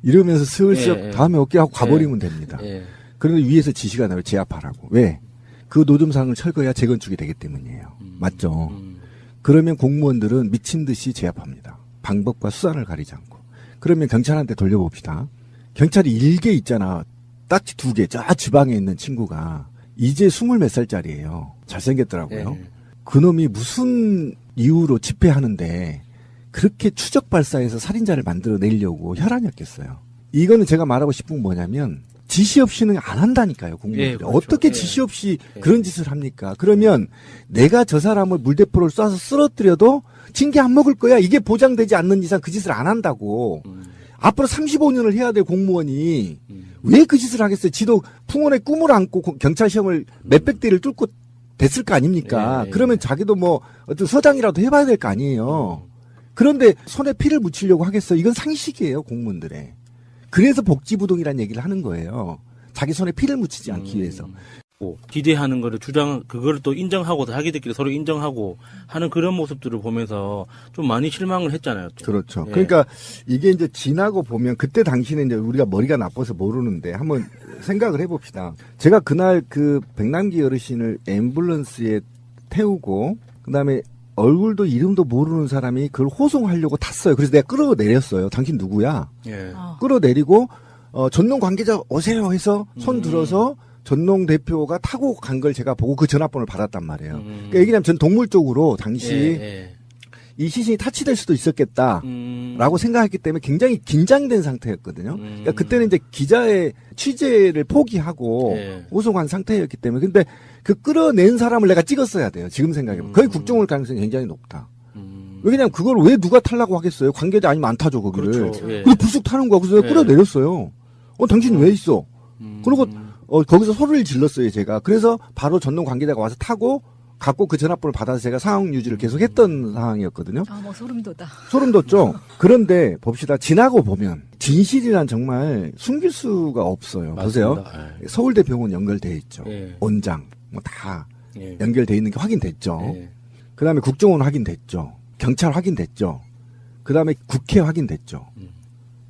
이러면서 슬슬 다음에 어깨 하고 가버리면 됩니다. 그런데 위에서 지시가 나요. 제압하라고. 왜? 그 노점상을 철거해야 재건축이 되기 때문이에요. 맞죠? 그러면 공무원들은 미친 듯이 제압합니다. 방법과 수단을 가리지 않고. 그러면 경찰한테 돌려봅시다. 경찰이 일개 있잖아. 딱지 2개. 저 지방에 있는 친구가 이제 20몇 살짜리예요. 잘생겼더라고요. 그놈이 무슨 이유로 집회하는데 그렇게 추적 발사해서 살인자를 만들어내려고 혈안이었겠어요. 이거는 제가 말하고 싶은 건 뭐냐면 지시 없이는 안 한다니까요. 공무원들이. 그렇죠. 어떻게 지시 없이 그런 짓을 합니까? 그러면 내가 저 사람을 물대포를 쏴서 쓰러뜨려도 징계 안 먹을 거야. 이게 보장되지 않는 이상 그 짓을 안 한다고. 앞으로 35년을 해야 될 공무원이 왜 그 짓을 하겠어요? 지도 풍원의 꿈을 안고 경찰 시험을 몇백 대를 뚫고 됐을 거 아닙니까? 그러면 자기도 뭐 어떤 서장이라도 해봐야 될 거 아니에요. 그런데 손에 피를 묻히려고 하겠어요? 이건 상식이에요, 공무원들의. 그래서 복지부동이라는 얘기를 하는 거예요. 자기 손에 피를 묻히지 않기 위해서. 기대하는 거를 그거를 또 인정하고 자기들끼리 서로 인정하고 하는 그런 모습들을 보면서 좀 많이 실망을 했잖아요. 또. 그렇죠. 그러니까 이게 이제 지나고 보면 그때 당시는 이제 우리가 머리가 나빠서 모르는데 한번 생각을 해봅시다. 제가 그날 그 백남기 어르신을 앰뷸런스에 태우고 그다음에 얼굴도 이름도 모르는 사람이 그걸 호송하려고 탔어요. 그래서 내가 끌어내렸어요. 당신 누구야? 끌어내리고 전농 관계자 오세요 해서 손 들어서 전농 대표가 타고 간 걸 제가 보고 그 전화번호를 받았단 말이에요. 그러니까 얘기하면 전 동물적으로 당시 이 시신이 타치될 수도 있었겠다라고 생각했기 때문에 굉장히 긴장된 상태였거든요. 그러니까 그때는 이제 기자의 취재를 포기하고 호송한 상태였기 때문에. 근데 그 끌어낸 사람을 내가 찍었어야 돼요. 지금 생각해보면. 거의 국정올 가능성이 굉장히 높다. 왜냐면 그걸 왜 누가 타려고 하겠어요? 관계자 아니면 안 타죠, 거기를. 그렇죠. 근데 불쑥 타는 거야. 그래서 내가 끌어내렸어요. 당신 왜 있어? 그리고 거기서 소리를 질렀어요, 제가. 그래서 바로 전동 관계자가 와서 타고 갖고 그 전화번호를 받아서 제가 상황 유지를 계속 했던 상황이었거든요. 뭐 소름 돋아. 소름 돋죠? 그런데 봅시다. 지나고 보면 진실이란 정말 숨길 수가 없어요. 보세요. 서울대 병원 연결돼 있죠. 원장 뭐 다 연결돼 있는 게 확인됐죠. 그다음에 국정원 확인됐죠. 경찰 확인됐죠. 그다음에 국회 확인됐죠.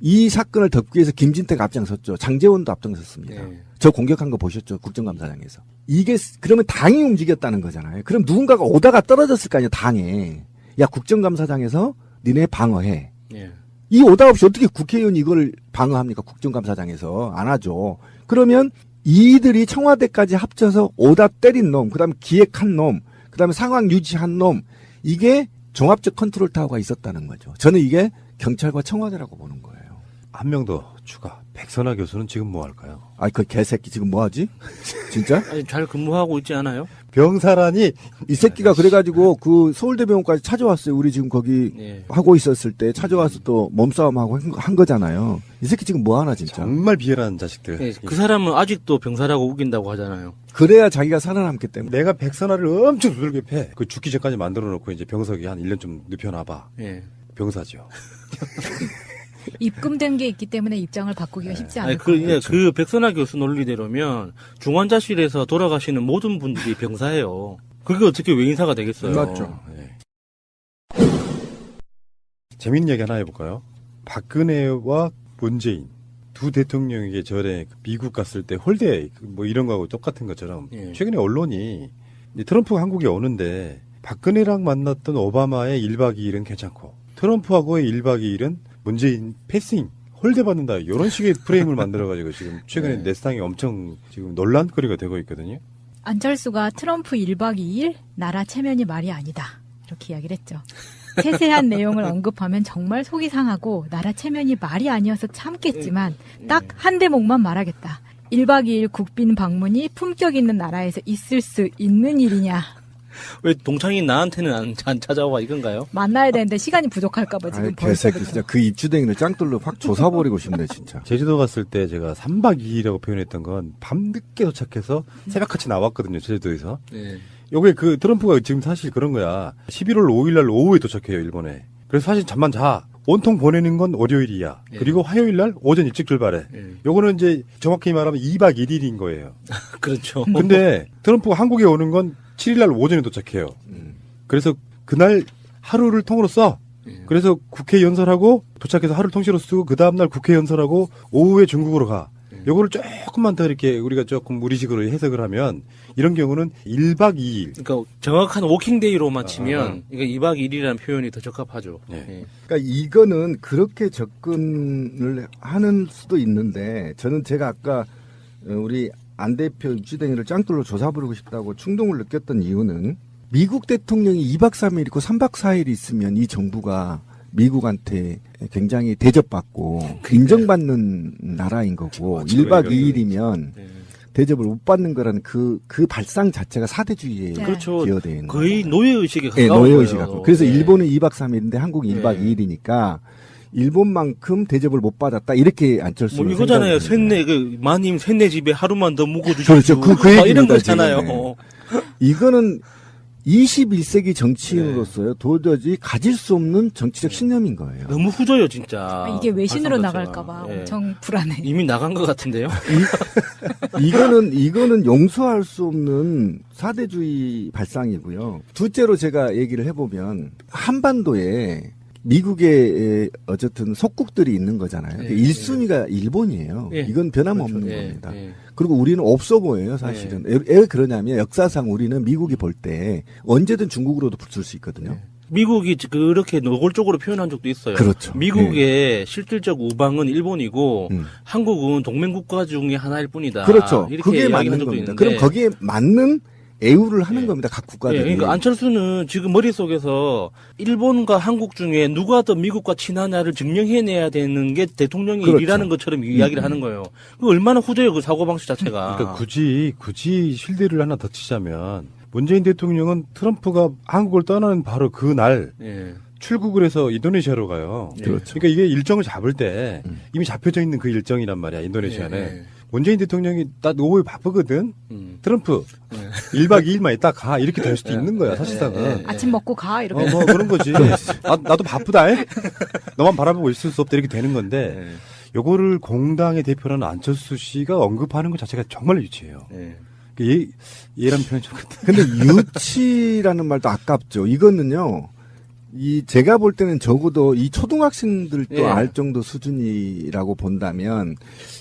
이 사건을 덮기 위해서 김진태가 앞장섰죠. 장제원도 앞장섰습니다. 저 공격한 거 보셨죠? 국정감사장에서. 이게 그러면 당이 움직였다는 거잖아요. 그럼 누군가가 오다가 떨어졌을 거 아니에요. 당에. 야, 국정감사장에서 니네 방어해. 이 오다 없이 어떻게 국회의원이 이걸 방어합니까? 국정감사장에서. 안 하죠. 그러면 이들이 청와대까지 합쳐서 오다 때린 놈, 그다음에 기획한 놈, 그다음에 상황 유지한 놈, 이게 종합적 컨트롤 타워가 있었다는 거죠. 저는 이게 경찰과 청와대라고 보는 거예요. 한 명 더 추가. 백선아 교수는 지금 뭐 할까요? 그 개새끼 지금 뭐 하지? 진짜? 아니, 잘 근무하고 있지 않아요? 병사라니 이 새끼가 그래가지고 그 서울대병원까지 찾아왔어요. 우리 지금 거기 하고 있었을 때 찾아와서 또 몸싸움하고 한 거잖아요. 이 새끼 지금 뭐 하나 진짜. 정말 비열한 자식들. 그 사람은 아직도 병사라고 우긴다고 하잖아요. 그래야 자기가 살아남기 때문에. 내가 백선아를 엄청 두들겨 패. 그 죽기 전까지 만들어 놓고 이제 병석이 한 1년 좀 눕혀놔봐. 병사죠. 입금된 게 있기 때문에 입장을 바꾸기가 쉽지 않을 거예요. 그렇죠. 그 백선아 교수 논리대로면 중환자실에서 돌아가시는 모든 분들이 병사예요. 그게 어떻게 외인사가 되겠어요? 맞죠. 재밌는 얘기 하나 해볼까요? 박근혜와 문재인 두 대통령에게 전에 미국 갔을 때 홀대 뭐 이런 거하고 똑같은 것처럼 최근에 언론이 트럼프가 한국에 오는데 박근혜랑 만났던 오바마의 1박 2일은 괜찮고 트럼프하고의 1박 2일은 문재인 패싱 홀대 받는다 이런 식의 프레임을 만들어가지고 지금 최근에 내상이 엄청 지금 논란거리가 되고 있거든요. 안철수가 트럼프 1박 2일 나라 체면이 말이 아니다 이렇게 이야기를 했죠. 세세한 내용을 언급하면 정말 속이 상하고 나라 체면이 말이 아니어서 참겠지만 딱 한 대목만 말하겠다. 1박 2일 국빈 방문이 품격 있는 나라에서 있을 수 있는 일이냐. 왜 동창인 나한테는 안 찾아와 이건가요? 만나야 되는데 시간이 부족할까봐 지금 아이, 벌써. 개새끼 진짜 그 입주댕이를 짱돌로 확 조사버리고 싶네 진짜. 제주도 갔을 때 제가 3박 2일이라고 표현했던 건 밤늦게 도착해서 새벽같이 나왔거든요, 제주도에서. 네. 요게 그 트럼프가 지금 사실 그런 거야. 11월 5일 날 오후에 도착해요, 일본에. 그래서 사실 잠만 자. 온통 보내는 건 월요일이야. 예. 그리고 화요일 날 오전 일찍 출발해. 요거는 이제 정확히 말하면 2박 1일인 거예요. 그렇죠. 근데 트럼프가 한국에 오는 건 7일 날 오전에 도착해요. 그래서 그날 하루를 통으로 써. 그래서 국회 연설하고 도착해서 하루 통째로 쓰고 그 다음날 국회 연설하고 오후에 중국으로 가. 요거를 조금만 더 이렇게 우리가 조금 우리식으로 해석을 하면 이런 경우는 1박 2일. 그러니까 정확한 워킹데이로만 치면 이거 2박 2일이라는 표현이 더 적합하죠. 예. 그러니까 이거는 그렇게 접근을 하는 수도 있는데 저는 제가 아까 우리 안 대표 입주댕이를 짱돌로 조사 부르고 싶다고 충동을 느꼈던 이유는 미국 대통령이 2박 3일 있고 3박 4일 있으면 이 정부가 미국한테 굉장히 대접받고 인정받는 나라인 거고 1박 2일이면 대접을 못 받는 거라는 그 발상 자체가 사대주의에 그렇죠. 기여되어 있는 거의 노예의식에 네, 가까운 노예의식 거예요. 갖고. 그래서 네. 일본은 2박 3일인데 한국이 1박 2일이니까 일본만큼 대접을 못 받았다 이렇게 안철수 뭐 이거잖아요. 쇳내 마님 쇳내 집에 하루만 더 묵어주십시오. 그렇죠. 그 막 이런 얘기입니다, 거잖아요. 지금. 네. 이거는 21세기 정치인으로서요 도저히 가질 수 없는 정치적 신념인 거예요. 너무 후져요 진짜. 이게 외신으로 발상 나갈까봐 자체가. 예. 엄청 불안해. 이미 나간 것 같은데요. 이거는 용서할 수 없는 사대주의 발상이고요. 둘째로 제가 얘기를 해보면 한반도에 미국의 어쨌든 속국들이 있는 거잖아요. 예, 1순위가 일본이에요. 예. 이건 변함없는 그렇죠. 예, 겁니다. 예. 그리고 우리는 없어 보여요, 사실은. 왜 그러냐면 역사상 우리는 미국이 볼 때 언제든 중국으로도 붙을 수 있거든요. 미국이 그렇게 노골적으로 표현한 적도 있어요. 그렇죠. 미국의 실질적 우방은 일본이고 한국은 동맹국가 중에 하나일 뿐이다. 그렇죠. 이렇게 그게 이야기한 맞는 적도 겁니다. 있는데. 그럼 거기에 맞는 애우를 하는 겁니다. 각 국가들이. 예, 그러니까 안철수는 지금 머릿속에서 일본과 한국 중에 누가 더 미국과 친하냐를 증명해내야 되는 게 대통령의 그렇죠. 일이라는 것처럼 이야기를 하는 거예요. 그 얼마나 후져요, 그 사고방식 자체가. 그러니까 굳이 실드를 하나 더 치자면 문재인 대통령은 트럼프가 한국을 떠나는 바로 그날 예. 출국을 해서 인도네시아로 가요. 그렇죠. 그러니까 이게 일정을 잡을 때 이미 잡혀져 있는 그 일정이란 말이야, 인도네시아는. 예. 문재인 대통령이 딱 오후에 바쁘거든. 트럼프 1박 2일만 있다 가 이렇게 될 수도 있는 거야, 사실상은. 아침 먹고 가 이렇게. 뭐 그런 거지. 나도 바쁘다. 너만 바라보고 있을 수 없다 이렇게 되는 건데 요거를 공당의 대표라는 안철수 씨가 언급하는 것 자체가 정말 유치해요. 얘란 표현 좀. 근데 유치라는 말도 아깝죠. 이거는요. 제가 볼 때는 적어도 이 초등학생들도 예. 알 정도 수준이라고 본다면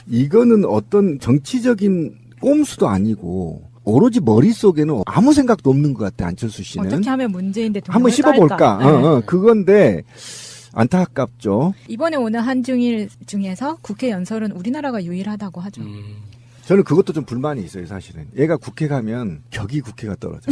이거는 어떤 정치적인 꼼수도 아니고 오로지 머릿속에는 아무 생각도 없는 것 같아, 안철수 씨는. 어떻게 하면 문재인 대통령을 한번 씹어볼까? 깔까? 네. 그건데 안타깝죠. 이번에 오는 한중일 중에서 국회 연설은 우리나라가 유일하다고 하죠. 저는 그것도 좀 불만이 있어요, 사실은. 얘가 국회 가면 격이 국회가 떨어져.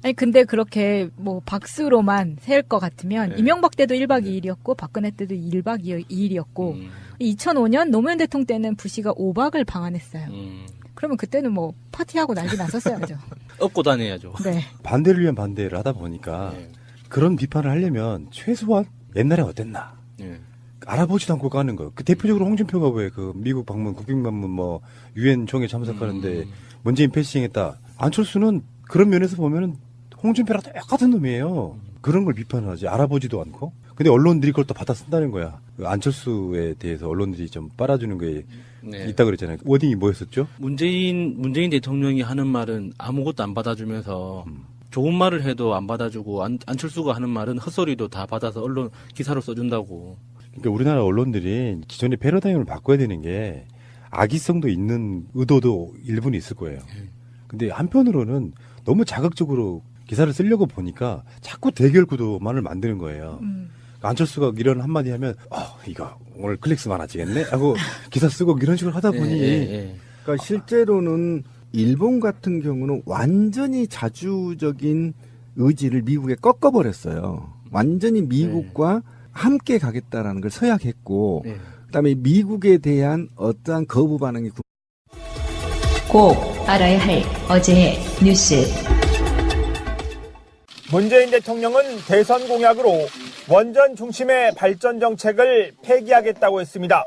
아니 근데 그렇게 뭐 박수로만 세울 것 같으면 이명박 때도 1박 2일이었고 박근혜 때도 1박 2일이었고 2005년 노무현 대통령 때는 부시가 5박을 방한했어요. 그러면 그때는 뭐 파티하고 난리 났었어야죠. 업고 다녀야죠. 네. 반대를 위한 반대를 하다 보니까 그런 비판을 하려면 최소한 옛날에 어땠나 알아보지도 않고 가는 거예요. 그 대표적으로 홍준표가 왜 그 미국 방문, 국빈 방문, 뭐 유엔 총회 참석하는데 문재인 패싱했다. 안철수는 그런 면에서 보면은 홍준표랑 똑같은 놈이에요. 그런 걸 비판을 하지 알아보지도 않고. 근데 언론들이 그걸 또 받아 쓴다는 거야. 그 안철수에 대해서 언론들이 좀 빨아주는 게 있다 그랬잖아요. 워딩이 뭐였었죠? 문재인 대통령이 하는 말은 아무것도 안 받아주면서 좋은 말을 해도 안 받아주고 안철수가 하는 말은 헛소리도 다 받아서 언론 기사로 써준다고. 그러니까 우리나라 언론들이 기존의 패러다임을 바꿔야 되는 게 악의성도 있는 의도도 일부는 있을 거예요. 근데 한편으로는 너무 자극적으로 기사를 쓰려고 보니까 자꾸 대결 구도만을 만드는 거예요. 안철수가 이런 한마디 하면 이거 오늘 클릭수 많아지겠네 하고 기사 쓰고 이런 식으로 하다 보니 그러니까 실제로는 일본 같은 경우는 완전히 자주적인 의지를 미국에 꺾어버렸어요. 완전히 미국과 함께 가겠다라는 걸 서약했고 그다음에 미국에 대한 어떠한 거부 반응이 꼭 알아야 할 어제의 뉴스. 문재인 대통령은 대선 공약으로 원전 중심의 발전 정책을 폐기하겠다고 했습니다.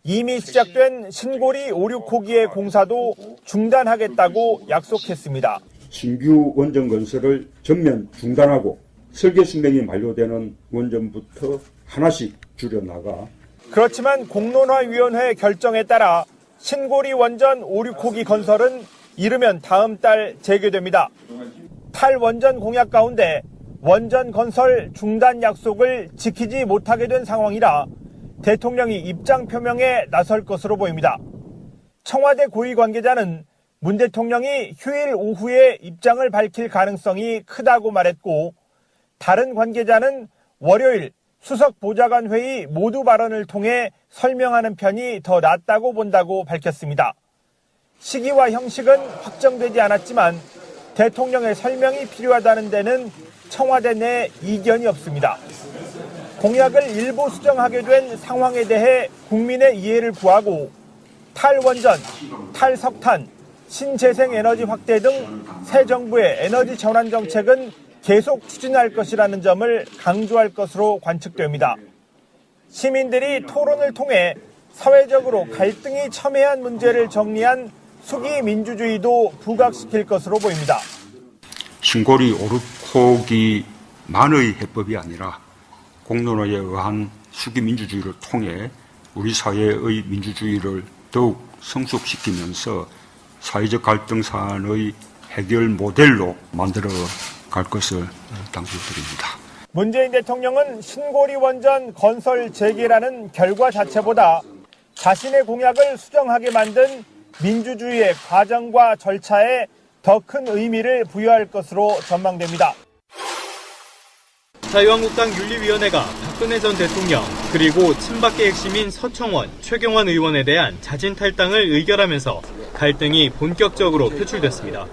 이미 시작된 신고리 5, 6호기의 공사도 중단하겠다고 약속했습니다. 신규 원전 건설을 전면 중단하고 설계 수명이 만료되는 원전부터 하나씩 줄여나가. 그렇지만 공론화위원회 결정에 따라 신고리 원전 5, 6호기 건설은 이르면 다음 달 재개됩니다. 8원전 공약 가운데 원전 건설 중단 약속을 지키지 못하게 된 상황이라 대통령이 입장 표명에 나설 것으로 보입니다. 청와대 고위 관계자는 문 대통령이 휴일 오후에 입장을 밝힐 가능성이 크다고 말했고, 다른 관계자는 월요일 수석 보좌관 회의 모두 발언을 통해 설명하는 편이 더 낫다고 본다고 밝혔습니다. 시기와 형식은 확정되지 않았지만 대통령의 설명이 필요하다는 데는 청와대 내 이견이 없습니다. 공약을 일부 수정하게 된 상황에 대해 국민의 이해를 구하고 탈원전, 탈석탄, 신재생에너지 확대 등 새 정부의 에너지 전환 정책은 계속 추진할 것이라는 점을 강조할 것으로 관측됩니다. 시민들이 토론을 통해 사회적으로 갈등이 첨예한 문제를 정리한 수기 민주주의도 부각시킬 것으로 보입니다. 신고리 5, 6호기만의 해법이 아니라 공론화에 의한 수기 민주주의를 통해 우리 사회의 민주주의를 더욱 성숙시키면서 사회적 갈등 사안의 해결 모델로 만들어 갈 것을 당부드립니다. 문재인 대통령은 신고리 원전 건설 재개라는 결과 자체보다 자신의 공약을 수정하게 만든 민주주의의 과정과 절차에 더 큰 의미를 부여할 것으로 전망됩니다. 자유한국당 윤리위원회가 박근혜 전 대통령 그리고 친박계 핵심인 서청원, 최경환 의원에 대한 자진 탈당을 의결하면서 갈등이 본격적으로 표출됐습니다.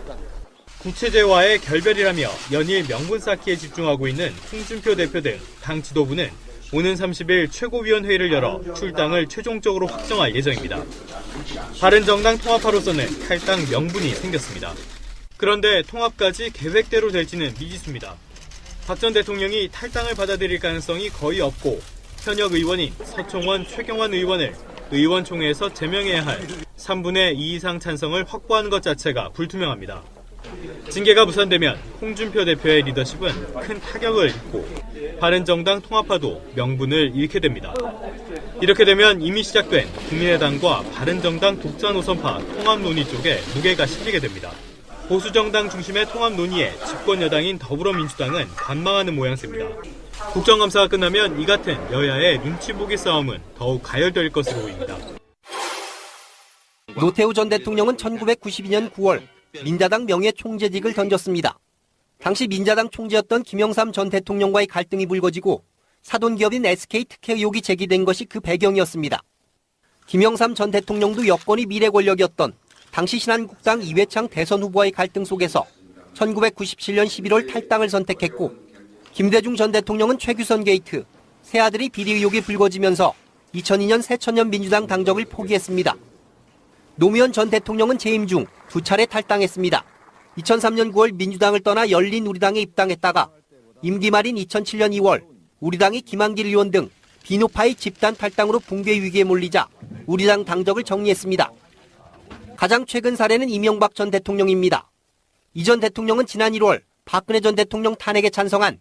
구체제와의 결별이라며 연일 명분 쌓기에 집중하고 있는 홍준표 대표 등 당 지도부는 오는 30일 최고위원회의를 열어 출당을 최종적으로 확정할 예정입니다. 바른정당 통합파로서는 탈당 명분이 생겼습니다. 그런데 통합까지 계획대로 될지는 미지수입니다. 박 전 대통령이 탈당을 받아들일 가능성이 거의 없고 현역 의원인 서청원, 최경환 의원을 의원총회에서 제명해야 할 3분의 2 이상 찬성을 확보하는 것 자체가 불투명합니다. 징계가 무산되면 홍준표 대표의 리더십은 큰 타격을 입고 바른정당 통합파도 명분을 잃게 됩니다. 이렇게 되면 이미 시작된 국민의당과 바른정당 독자 노선파 통합 논의 쪽에 무게가 실리게 됩니다. 보수정당 중심의 통합 논의에 집권여당인 더불어민주당은 관망하는 모양새입니다. 국정감사가 끝나면 이 같은 여야의 눈치보기 싸움은 더욱 가열될 것으로 보입니다. 노태우 전 대통령은 1992년 9월 민자당 명예총재직을 던졌습니다. 당시 민자당 총재였던 김영삼 전 대통령과의 갈등이 불거지고 사돈기업인 SK 특혜 의혹이 제기된 것이 그 배경이었습니다. 김영삼 전 대통령도 여권이 미래 권력이었던 당시 신한국당 이회창 대선 후보와의 갈등 속에서 1997년 11월 탈당을 선택했고, 김대중 전 대통령은 최규선 게이트, 새아들이 비리 의혹이 불거지면서 2002년 새천년 민주당 당적을 포기했습니다. 노무현 전 대통령은 재임 중 2차례 탈당했습니다. 2003년 9월 민주당을 떠나 열린우리당에 입당했다가 임기 말인 2007년 2월 우리당이 김한길 의원 등 비노파의 집단 탈당으로 붕괴 위기에 몰리자 우리당 당적을 정리했습니다. 가장 최근 사례는 이명박 전 대통령입니다. 이 전 대통령은 지난 1월 박근혜 전 대통령 탄핵에 찬성한